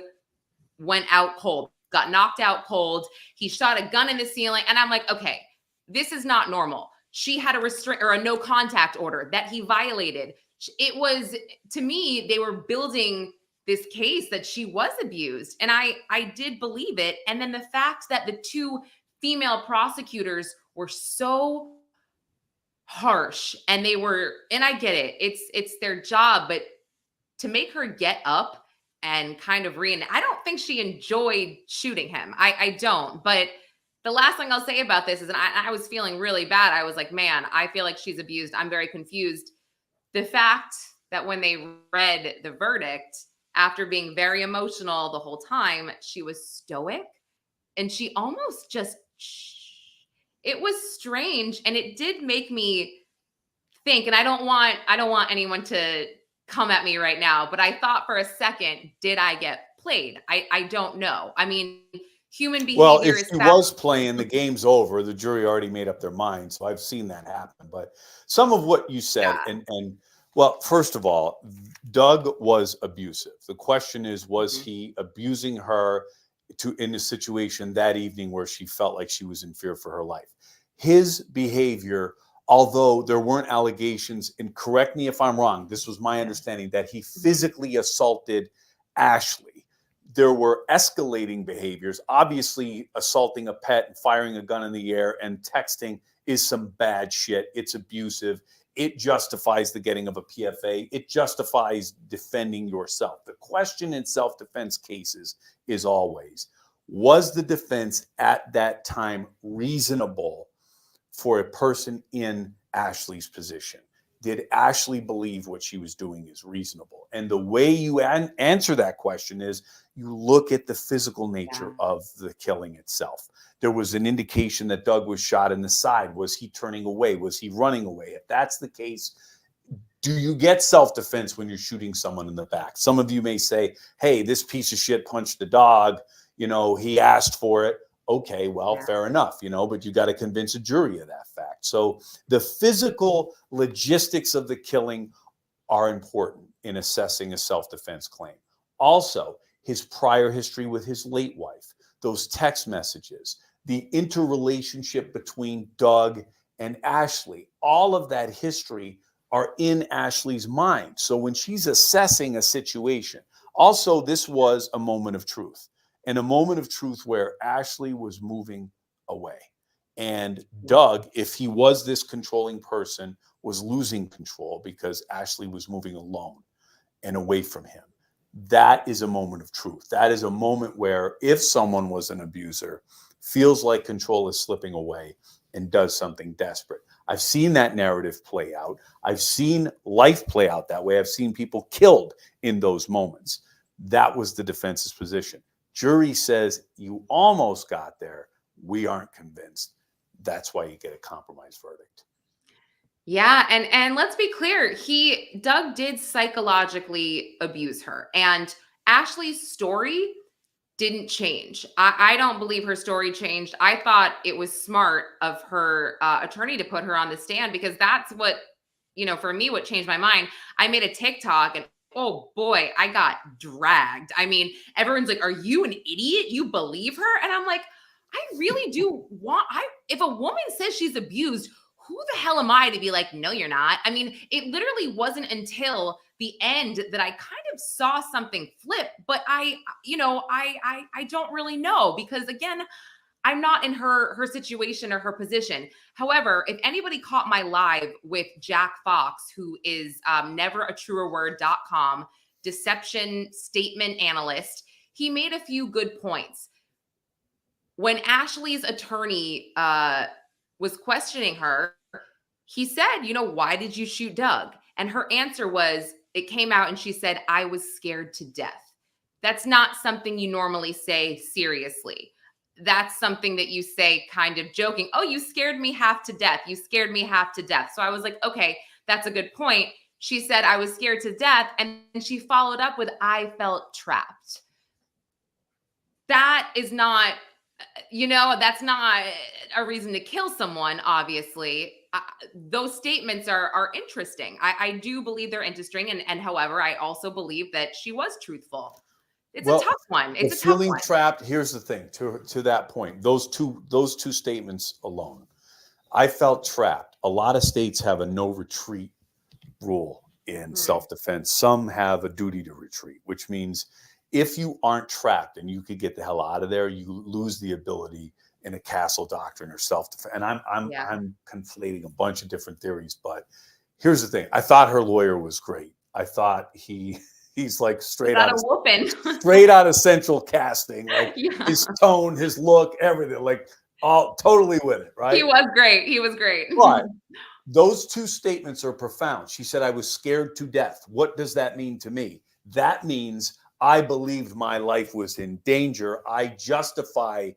went out cold, got knocked out cold. He shot a gun in the ceiling. And I'm like, okay, this is not normal. She had a restraint or a no contact order that he violated. It was, to me, they were building this case that she was abused. And I did believe it. And then the fact that the two female prosecutors were so harsh and and I get it. It's their job, but to make her get up and kind of I don't think she enjoyed shooting him. I don't. But the last thing I'll say about this is, and I was feeling really bad. I was like, man, I feel like she's abused. I'm very confused. The fact that when they read the verdict, after being very emotional the whole time, she was stoic and she almost just, it was strange. And it did make me think, and I don't want anyone to come at me right now, but I thought for a second, did I get played? I don't know. I mean, human Well, behavior if is she was playing, the game's over. The jury already made up their mind. So I've seen that happen. But some of what you said, yeah. and well, first of all, Doug was abusive. The question is, was Mhm. he abusing her in a situation that evening where she felt like she was in fear for her life? His behavior, although there weren't allegations, and correct me if I'm wrong, this was my understanding that he physically assaulted Ashley. There were escalating behaviors. Obviously, assaulting a pet and firing a gun in the air and texting is some bad shit. It's abusive. It justifies the getting of a PFA. It justifies defending yourself. The question in self-defense cases is always, was the defense at that time reasonable for a person in Ashley's position? Did Ashley believe what she was doing is reasonable? And the way you answer that question is you look at the physical nature of the killing itself. There was an indication that Doug was shot in the side. Was he turning away? Was he running away? If that's the case, do you get self-defense when you're shooting someone in the back? Some of you may say, hey, this piece of shit punched the dog. You know, he asked for it. Okay, well, fair enough, you know, but you got to convince a jury of that fact. So the physical logistics of the killing are important in assessing a self-defense claim. Also, his prior history with his late wife, those text messages, the interrelationship between Doug and Ashley, all of that history are in Ashley's mind. So when she's assessing a situation, also, this was a moment of truth. And a moment of truth where Ashley was moving away. And Doug, if he was this controlling person, was losing control because Ashley was moving alone and away from him. That is a moment of truth. That is a moment where if someone was an abuser, feels like control is slipping away and does something desperate. I've seen that narrative play out. I've seen life play out that way. I've seen people killed in those moments. That was the defense's position. Jury says you almost got there. We aren't convinced. That's why you get a compromise verdict. Yeah, and let's be clear, Doug did psychologically abuse her. And Ashley's story didn't change. I don't believe her story changed. I thought it was smart of her attorney to put her on the stand because that's what, for me, what changed my mind. I made a TikTok and oh boy, I got dragged. I mean, everyone's like, "Are you an idiot? You believe her?" And I'm like, I really do if a woman says she's abused, who the hell am I to be like, "No, you're not." I mean, it literally wasn't until the end that I kind of saw something flip, but I don't really know because again, I'm not in her situation or her position. However, if anybody caught my live with Jack Fox, who is neveratruerword.com deception statement analyst, he made a few good points. When Ashley's attorney was questioning her, he said, "Why did you shoot Doug?" And her answer was, it came out and she said, "I was scared to death." That's not something you normally say seriously. That's something that you say kind of joking. "Oh, you scared me half to death. You scared me half to death." So I was like, okay, that's a good point. She said, "I was scared to death." And she followed up with, "I felt trapped." That is not, that's not a reason to kill someone, obviously. Those statements are interesting. I do believe they're interesting. And however, I also believe that she was truthful. It's a tough one. It's a tough feeling one. trapped. Here's the thing. To that point, those two statements alone, I felt trapped. A lot of states have a no retreat rule in self-defense. Some have a duty to retreat, which means if you aren't trapped and you could get the hell out of there, you lose the ability in a castle doctrine or self-defense. And I'm conflating a bunch of different theories, but here's the thing. I thought her lawyer was great. I thought he's like straight out of Central Casting, like his tone, his look, everything, like all totally with it, right? He was great. He was great. But those two statements are profound. She said, "I was scared to death." What does that mean to me? That means I believed my life was in danger. I justify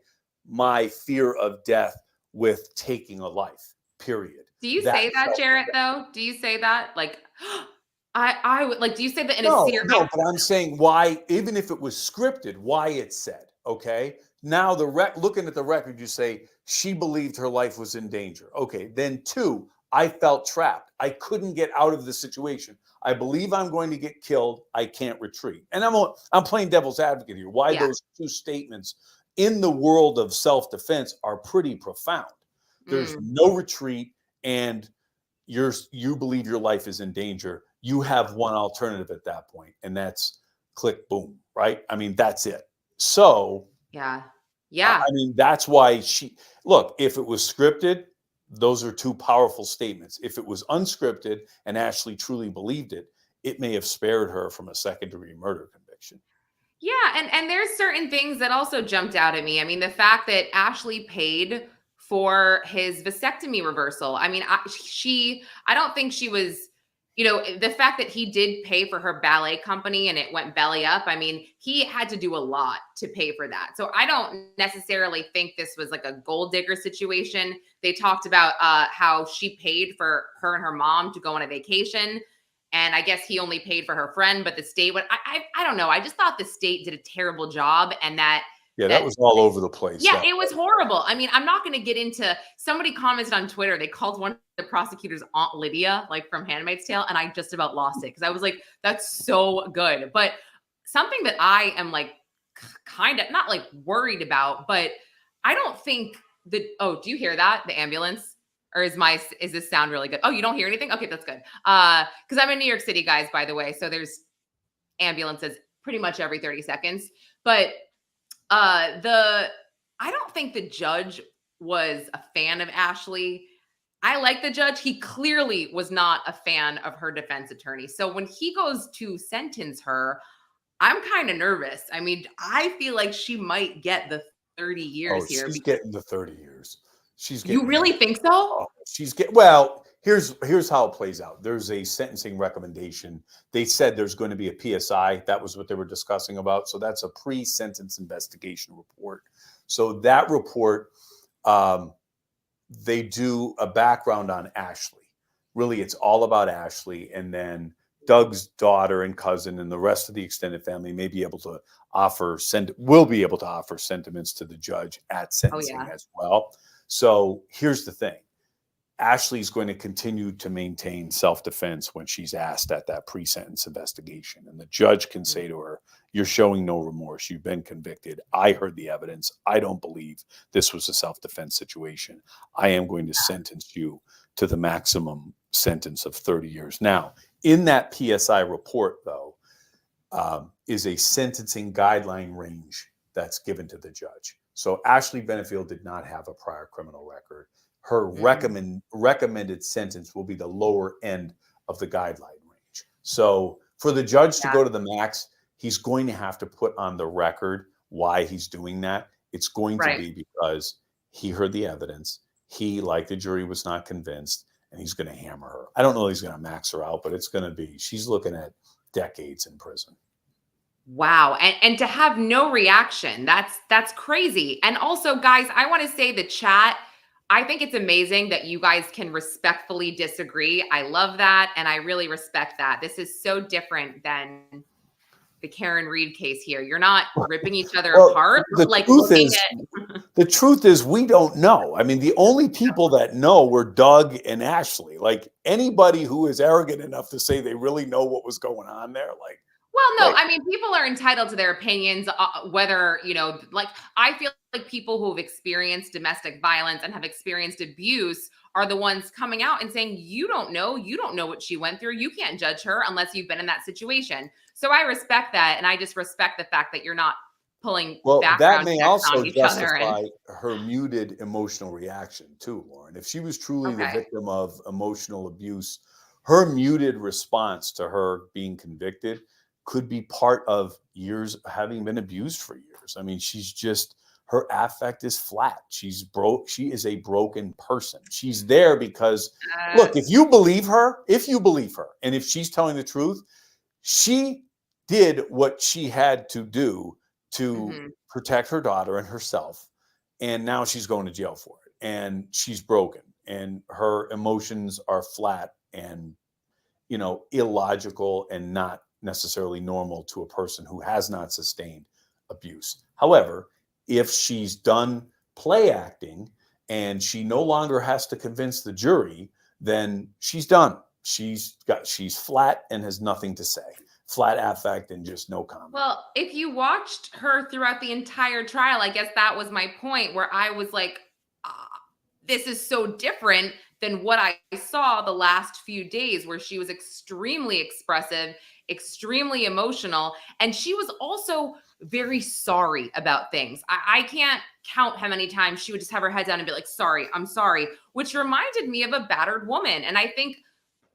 my fear of death with taking a life, period. Do you That say that, felt Jarrett, though? Do you say that? Like, I would like, do you say that in a no, serious? no, but I'm saying why, even if it was scripted, why it's said, okay? Now looking at the record, you say she believed her life was in danger. Okay, then 2, I felt trapped. I couldn't get out of the situation. I believe I'm going to get killed. I can't retreat. And I'm playing devil's advocate here. Why those 2 statements in the world of self-defense are pretty profound. There's no retreat, and you believe your life is in danger. You have one alternative at that point, and that's click, boom, right? I mean, that's it. So, Yeah. I mean, that's why look, if it was scripted, those are 2 powerful statements. If it was unscripted and Ashley truly believed it, it may have spared her from a second-degree murder conviction. Yeah, and there's certain things that also jumped out at me. I mean, the fact that Ashley paid for his vasectomy reversal. I mean, I don't think she was, the fact that he did pay for her ballet company and it went belly up. I mean, he had to do a lot to pay for that. So I don't necessarily think this was like a gold digger situation. They talked about how she paid for her and her mom to go on a vacation. And I guess he only paid for her friend, but the state would, I don't know. I just thought the state did a terrible job, and that was all over the place. Yeah, it was horrible. I mean, I'm not going to get into, somebody commented on Twitter, they called one of the prosecutors Aunt Lydia, like from Handmaid's Tale, and I just about lost it because I was like, that's so good. But something that I am like kind of not like worried about, but I don't think that, oh, do you hear that? The ambulance? Or is this sound really good? Oh, you don't hear anything? Okay, that's good. Because I'm in New York City, guys, by the way. So there's ambulances pretty much every 30 seconds. But I don't think the judge was a fan of Ashley. I like the judge. He clearly was not a fan of her defense attorney. So when he goes to sentence her, I'm kind of nervous. I mean, I feel like she might get the 30 years here. She's getting the 30 years. You really think so? Well, here's how it plays out. There's a sentencing recommendation. They said there's going to be a PSI. That was what they were discussing about. So that's a pre-sentence investigation report. So that report, they do a background on Ashley. Really, it's all about Ashley. And then Doug's daughter and cousin and the rest of the extended family will be able to offer sentiments to the judge at sentencing as well. So here's the thing. Ashley's going to continue to maintain self-defense when she's asked at that pre-sentence investigation. And the judge can say to her, you're showing no remorse. You've been convicted. I heard the evidence. I don't believe this was a self-defense situation. I am going to sentence you to the maximum sentence of 30 years. Now, in that PSI report, though, is a sentencing guideline range that's given to the judge. So Ashley Benefield did not have a prior criminal record. Her recommended sentence will be the lower end of the guideline range. So for the judge to go to the max, he's going to have to put on the record why he's doing that. It's going to be because he heard the evidence. He, like the jury, was not convinced, and he's going to hammer her. I don't know if he's going to max her out, but it's going to be, she's looking at decades in prison. Wow. And to have no reaction, that's crazy. And also, guys, I want to say the chat, I think it's amazing that you guys can respectfully disagree. I love that. And I really respect that. This is so different than the Karen Reed case here. You're not ripping each other apart. The truth is we don't know. I mean, the only people that know were Doug and Ashley. Like anybody who is arrogant enough to say they really know what was going on there, like, well, no, I mean, people are entitled to their opinions, whether, like I feel like people who have experienced domestic violence and have experienced abuse are the ones coming out and saying, you don't know what she went through. You can't judge her unless you've been in that situation. So I respect that. And I just respect the fact that you're not pulling background that may checks also on each other. justify her muted emotional reaction too, Lauren. If she was truly the victim of emotional abuse, her muted response to her being convicted could be part of years having been abused for years. I mean, her affect is flat. She is a broken person. She's there because, look, if you believe her, and if she's telling the truth, she did what she had to do to Mhm. protect her daughter and herself. And now she's going to jail for it. And she's broken. And her emotions are flat and, illogical and not necessarily normal to a person who has not sustained abuse. However, if she's done play acting and she no longer has to convince the jury, then she's done. She's flat and has nothing to say. Flat affect and just no comment. Well, if you watched her throughout the entire trial, I guess that was my point where I was like, ah, this is so different than what I saw the last few days, where she was extremely expressive, extremely emotional, and she was also very sorry about things. I can't count how many times she would just have her head down and be like, sorry, I'm sorry, which reminded me of a battered woman. And I think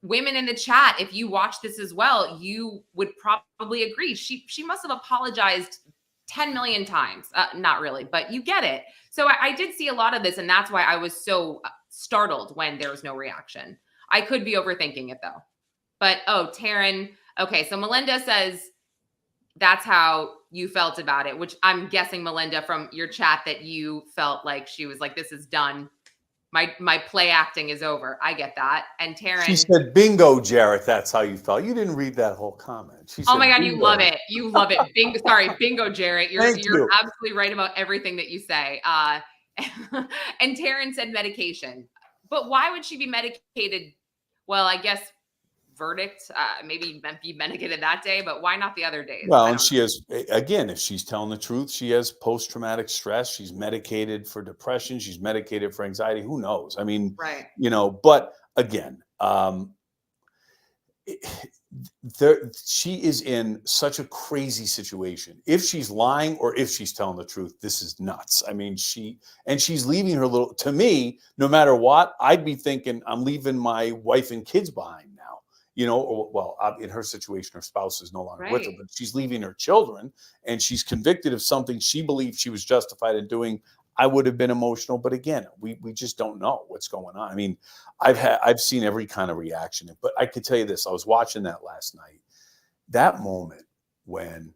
women in the chat, if you watch this as well, you would probably agree. She must have apologized 10 million times. Not really, but you get it. So I did see a lot of this, and that's why I was so startled when there was no reaction. I could be overthinking it though. But Taryn, okay, so Melinda says that's how you felt about it, which I'm guessing, Melinda, from your chat, that you felt like she was like, this is done. My play acting is over. I get that. And Taryn, she said, bingo, Jarrett, that's how you felt. You didn't read that whole comment. She said, oh my God, bingo. you love it. You love it. Bingo. Sorry, bingo, Jarrett. You're Thank you. absolutely right about everything that you say. And Taryn said medication. But why would she be medicated? Well, I guess verdict, maybe be medicated that day, but why not the other days? Well, and she has, again, if she's telling the truth, she has post-traumatic stress. She's medicated for depression. She's medicated for anxiety. Who knows? I mean, right. But again, she is in such a crazy situation. If she's lying or if she's telling the truth, this is nuts. I mean, she's leaving her little, to me, no matter what, I'd be thinking, I'm leaving my wife and kids behind now. In her situation, her spouse is no longer with her, but she's leaving her children, and she's convicted of something she believed she was justified in doing. I would have been emotional, but again, we just don't know what's going on. I mean, I've seen every kind of reaction, but I could tell you this: I was watching that last night. That moment when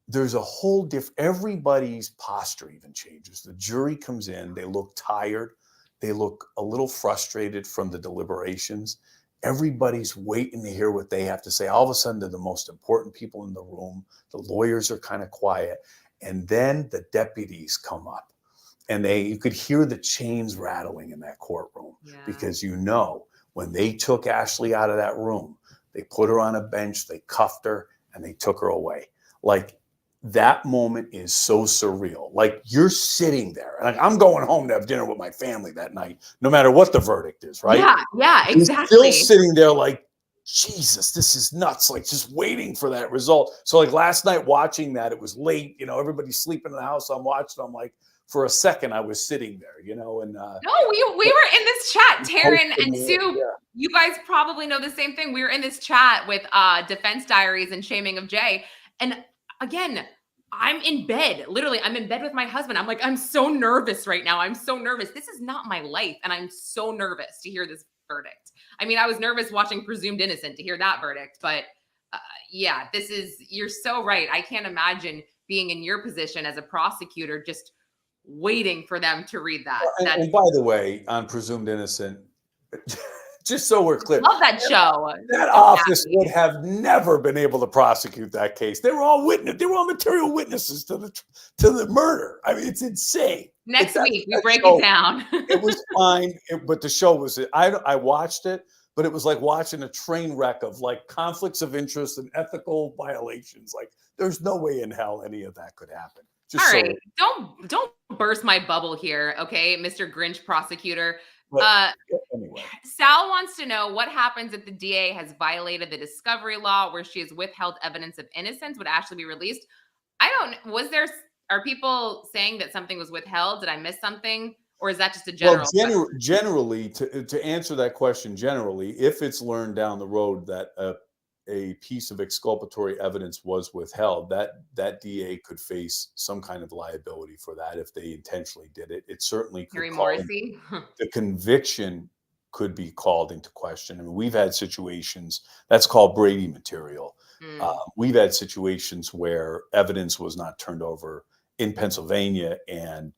there's a whole everybody's posture even changes. The jury comes in, they look tired, they look a little frustrated from the deliberations. Everybody's waiting to hear what they have to say. All of a sudden, they're the most important people in the room. The lawyers are kind of quiet. And then the deputies come up, and you could hear the chains rattling in that courtroom, because when they took Ashley out of that room, they put her on a bench, they cuffed her, and they took her away. Like, that moment is so surreal. Like, you're sitting there, and I'm going home to have dinner with my family that night, no matter what the verdict is, right? Yeah, exactly. You're still sitting there like, Jesus, this is nuts. Like, just waiting for that result. So like last night watching that, it was late, everybody's sleeping in the house. I'm watching, I'm like, for a second I was sitting there, and no, we were in this chat, Taryn and Sue. Yeah. You guys probably know the same thing. We were in this chat with Defense Diaries and Shaming of Jay. And again, I'm in bed. Literally, I'm in bed with my husband. I'm like, I'm so nervous right now. I'm so nervous. This is not my life. And I'm so nervous to hear this verdict. I mean, I was nervous watching Presumed Innocent to hear that verdict. But you're so right. I can't imagine being in your position as a prosecutor, just waiting for them to read that. And by the way, on Presumed Innocent, just so we're clear, love that show. That office would have never been able to prosecute that case. They were all material witnesses to the murder. I mean, it's insane. Next week we break it down. It was fine, but the show was. I watched it, but it was like watching a train wreck of like conflicts of interest and ethical violations. Like, there's no way in hell any of that could happen. All right, don't burst my bubble here, okay, Mr. Grinch prosecutor. Anyway. Sal wants to know what happens if the DA has violated the discovery law where she has withheld evidence of innocence. Would Ashley be released? Are people saying that something was withheld? Did I miss something? Or is that just a general question? Generally, to answer that question, generally, if it's learned down the road that a piece of exculpatory evidence was withheld, that DA could face some kind of liability for that if they intentionally did it. It certainly could Harry Morrissey. The conviction could be called into question. I mean, we've had situations that's called Brady material. We've had situations where evidence was not turned over in Pennsylvania, and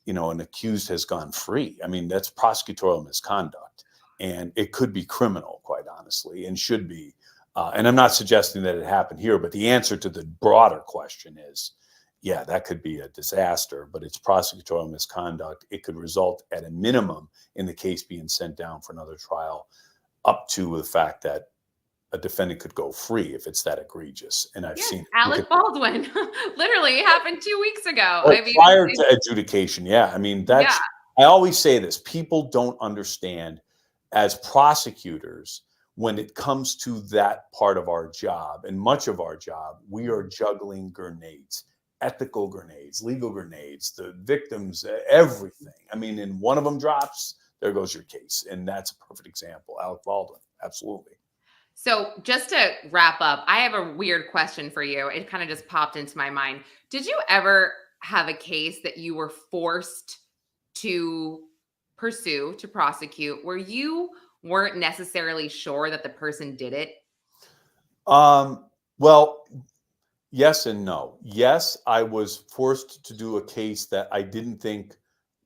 an accused has gone free. I mean, that's prosecutorial misconduct, and it could be criminal, quite honestly, and should be. And I'm not suggesting that it happened here, but the answer to the broader question is, yeah, that could be a disaster, but it's prosecutorial misconduct. It could result at a minimum in the case being sent down for another trial, up to the fact that a defendant could go free if it's that egregious. And I've seen Alec Baldwin. Literally, it happened 2 weeks ago. I mean, prior to adjudication. Yeah. I mean, I always say this, people don't understand, as prosecutors, when it comes to that part of our job, and much of our job, we are juggling grenades, ethical grenades, legal grenades, the victims, everything. I mean, and one of them drops, there goes your case. And that's a perfect example. Alec Baldwin. Absolutely. So just to wrap up, I have a weird question for you. It kind of just popped into my mind. Did you ever have a case that you were forced to pursue, to prosecute, where you weren't necessarily sure that the person did it? Well, yes and no. Yes, I was forced to do a case that I didn't think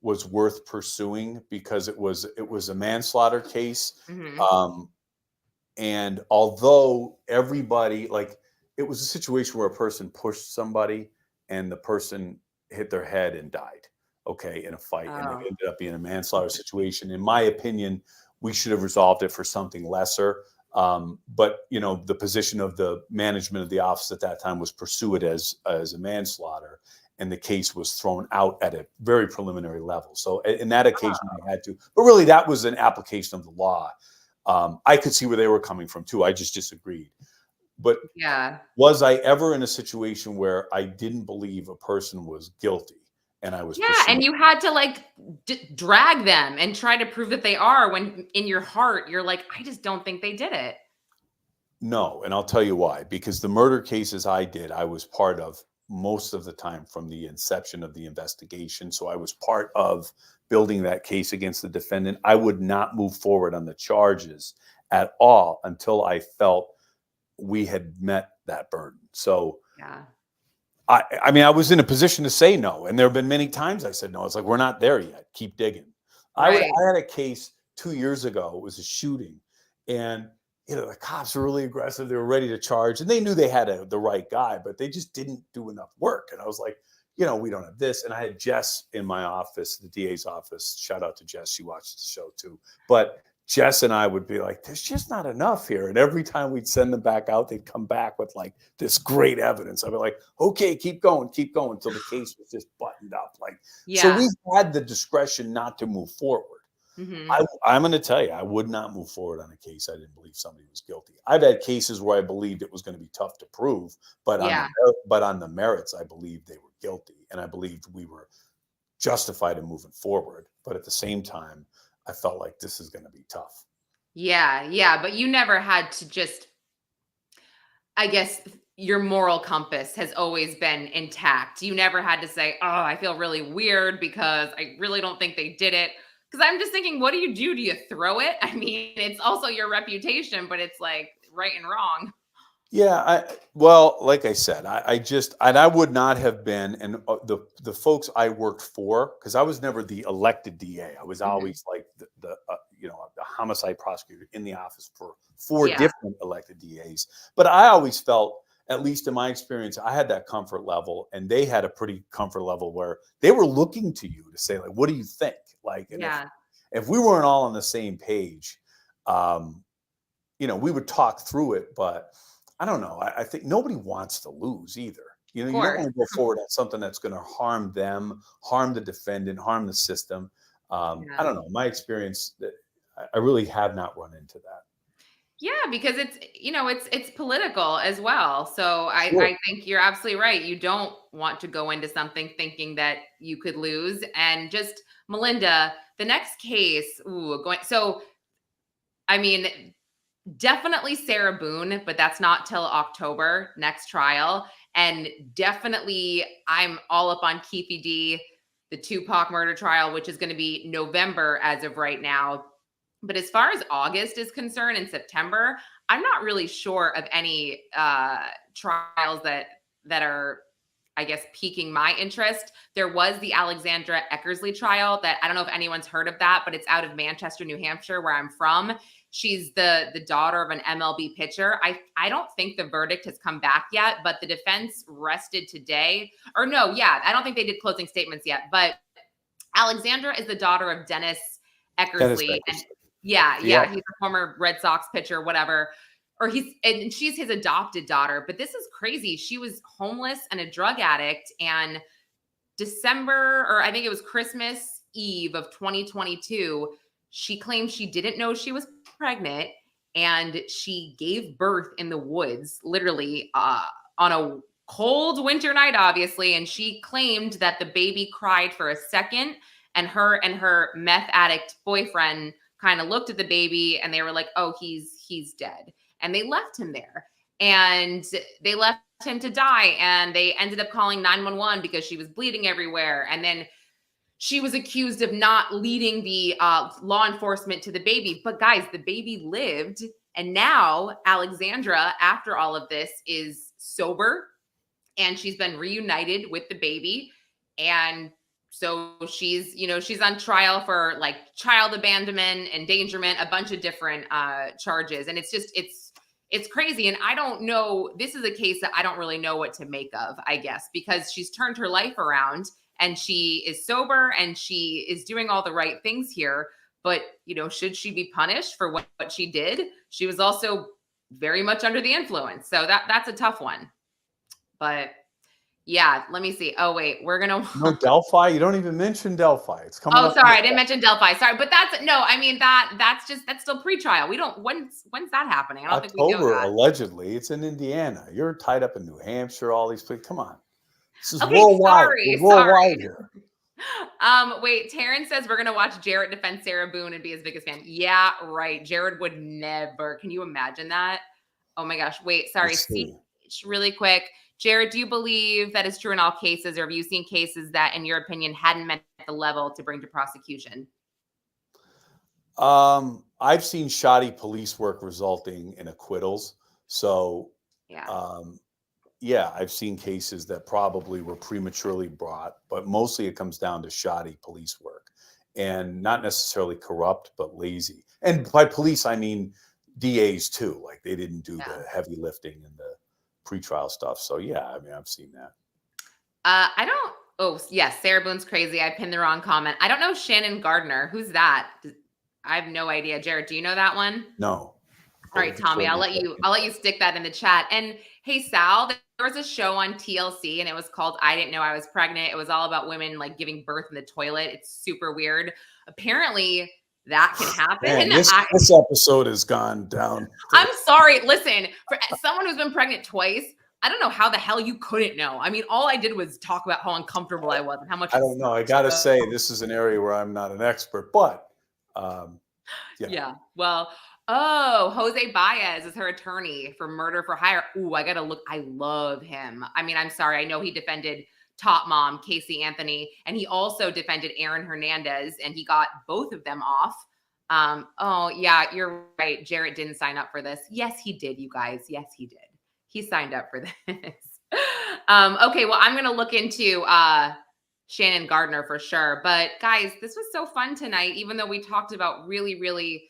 was worth pursuing because it was a manslaughter case. And although everybody, it was a situation where a person pushed somebody and the person hit their head and died, in a fight. And it ended up being a manslaughter situation. In my opinion, we should have resolved it for something lesser. But, the position of the management of the office at that time was pursue it as a manslaughter. And the case was thrown out at a very preliminary level. So in that occasion, I had to. But really, that was an application of the law. I could see where they were coming from, too. I just disagreed. But was I ever in a situation where I didn't believe a person was guilty? And I was and you had to drag them and try to prove that they are, when in your heart you're like, I just don't think they did it. No, and I'll tell you why. Because the murder cases I did, I was part of most of the time from the inception of the investigation. So I was part of building that case against the defendant. I would not move forward on the charges at all until I felt we had met that burden. So I mean, I was in a position to say no. And there have been many times I said no. It's like, we're not there yet. Keep digging. I had a case 2 years ago. It was a shooting. And, the cops were really aggressive. They were ready to charge. And they knew they had the right guy, but they just didn't do enough work. And I was like, we don't have this. And I had Jess in my office, the DA's office. Shout out to Jess. She watched the show, too. But Jess and I would be like, there's just not enough here. And every time we'd send them back out, they'd come back with this great evidence. I'd be like, okay, keep going until the case was just buttoned up. So we had the discretion not to move forward. I'm going to tell you, I would not move forward on a case I didn't believe somebody was guilty. I've had cases where I believed it was going to be tough to prove, but on the merits, I believed they were guilty. And I believed we were justified in moving forward. But at the same time, I felt like this is going to be tough. Yeah. But you never had to just, I guess your moral compass has always been intact. You never had to say, I feel really weird because I really don't think they did it. Because I'm just thinking, what do? Do you throw it? I mean, it's also your reputation, but it's like right and wrong. Yeah, well, like I said, I would not have been, and the folks I worked for, because I was never the elected DA. I was always like the homicide prosecutor in the office for four different elected DAs. But I always felt, at least in my experience, I had that comfort level, and they had a pretty comfort level where they were looking to you to say, like, what do you think? If we weren't all on the same page, we would talk through it, but I don't know. I think nobody wants to lose either. You don't want to go forward on something that's going to harm them, harm the defendant, harm the system. I don't know. My experience, I really have not run into that. Yeah, because it's political as well. So I think you're absolutely right. You don't want to go into something thinking that you could lose. And just, Melinda, the next case, I mean, definitely Sarah Boone, but that's not till October, next trial. And definitely I'm all up on Keefe D, the Tupac murder trial, which is going to be November as of right now. But as far as August is concerned and September, I'm not really sure of any trials that are, I guess, piquing my interest. There was the Alexandra Eckersley trial that I don't know if anyone's heard of that, but it's out of Manchester, New Hampshire, where I'm from. She's the daughter of an MLB pitcher. I don't think the verdict has come back yet, but the defense rested today. Or no, yeah, I don't think they did closing statements yet. But Alexandra is the daughter of Dennis Eckersley. And yeah, he's a former Red Sox pitcher, whatever. And she's his adopted daughter. But this is crazy. She was homeless and a drug addict. And December, or I think it was Christmas Eve of 2022, she claimed she didn't know she was pregnant, and she gave birth in the woods, literally on a cold winter night, obviously. And she claimed that the baby cried for a second, and her meth addict boyfriend kind of looked at the baby and they were like, oh, he's dead. And they left him there, and they left him to die. And they ended up calling 911 because she was bleeding everywhere. And then she was accused of not leading the law enforcement to the baby. But guys, the baby lived. And now Alexandra, after all of this, is sober, and she's been reunited with the baby. And so she's on trial for like child abandonment, endangerment, a bunch of different charges. And it's crazy. And I don't know, this is a case that I don't really know what to make of, I guess, because she's turned her life around and she is sober and she is doing all the right things here. But, should she be punished for what she did? She was also very much under the influence. So that's a tough one. But yeah, let me see. Oh, wait, we're going to. No, Delphi. You don't even mention Delphi. It's coming. Oh, sorry. I didn't mention Delphi. Sorry. But that's still pretrial. We don't, when's that happening? I don't think we know that. Allegedly. It's in Indiana. You're tied up in New Hampshire, all these places. Come on. This is okay, worldwide. Sorry. Worldwide here. Wait, Taryn says we're going to watch Jarrett defend Sarah Boone and be his biggest fan. Yeah, right. Jared would never. Can you imagine that? Oh my gosh. Wait, sorry. Really quick. Jared, do you believe that is true in all cases, or have you seen cases that, in your opinion, hadn't met the level to bring to prosecution? I've seen shoddy police work resulting in acquittals. So, I've seen cases that probably were prematurely brought, but mostly it comes down to shoddy police work, and not necessarily corrupt, but lazy. And by police, I mean DAs too. Like they didn't do the heavy lifting and the pretrial stuff. So I've seen that. Oh yes, Sarah Boone's crazy. I pinned the wrong comment. I don't know Shannon Gardner. Who's that? I have no idea. Jared, do you know that one? No. All right, Tommy, I'll let you stick that in the chat. And hey, Sal, there was a show on TLC and it was called I Didn't Know I Was Pregnant. It was all about women like giving birth in the toilet. It's super weird. Apparently that can happen. Man, this episode has gone down. I'm sorry. Listen, for someone who's been pregnant twice, I don't know how the hell you couldn't know. I mean, all I did was talk about how uncomfortable I was and how much. I don't know. I got to say, this is an area where I'm not an expert, but yeah. Well, Jose Baez is her attorney for murder for hire. Ooh, I got to look. I love him. I mean, I'm sorry. I know he defended Top Mom, Casey Anthony, and he also defended Aaron Hernandez, and he got both of them off. Oh, yeah, you're right. Jarrett didn't sign up for this. Yes, he did, you guys. Yes, he did. He signed up for this. Okay, well, I'm going to look into Shannon Gardner for sure. But guys, this was so fun tonight, even though we talked about really, really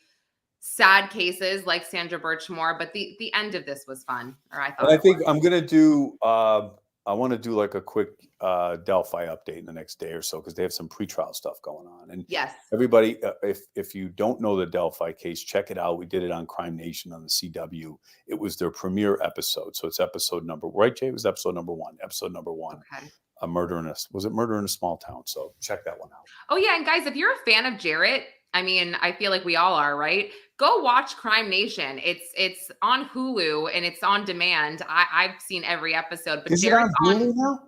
sad cases like Sandra Birchmore, but the end of this was fun. Or I thought. I think I'm going to do, I want to do like a quick Delphi update in the next day or so, because they have some pretrial stuff going on. And yes, everybody, if you don't know the Delphi case, check it out. We did it on Crime Nation on the CW. It was their premiere episode. So it's episode number, right, Jay? It was episode number one. Episode number one. Okay. Murder in a Small Town. So check that one out. Oh yeah, and guys, if you're a fan of Jarrett, I mean, I feel like we all are, right? Go watch Crime Nation. It's on Hulu and it's on demand. I've seen every episode. But is Jarrett's it on Hulu now?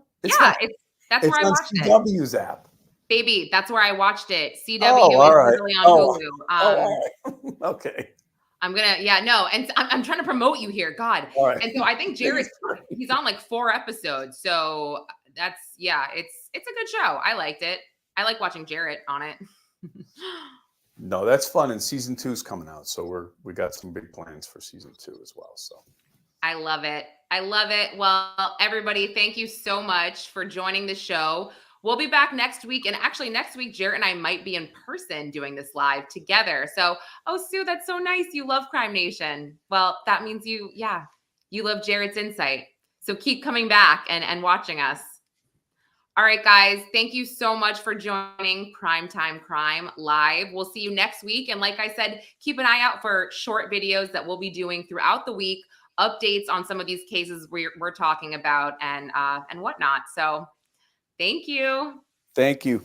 That's where I watched it. CW's app. Baby, that's where I watched it. CW is really on Hulu. Okay. I'm gonna, and I'm trying to promote you here, God. All right. And so I think he's on like 4 episodes. So that's it's a good show. I liked it. I like watching Jarrett on it. No, that's fun. And season 2 is coming out. So we got some big plans for season 2 as well. So I love it. I love it. Well, everybody, thank you so much for joining the show. We'll be back next week. And actually, next week, Jarrett and I might be in person doing this live together. So, oh, Sue, that's so nice. You love Crime Nation. Well, that means you love Jarrett's insight. So keep coming back and watching us. All right, guys, thank you so much for joining Primetime Crime Live. We'll see you next week. And like I said, keep an eye out for short videos that we'll be doing throughout the week, updates on some of these cases we're talking about and whatnot. So thank you. thank you.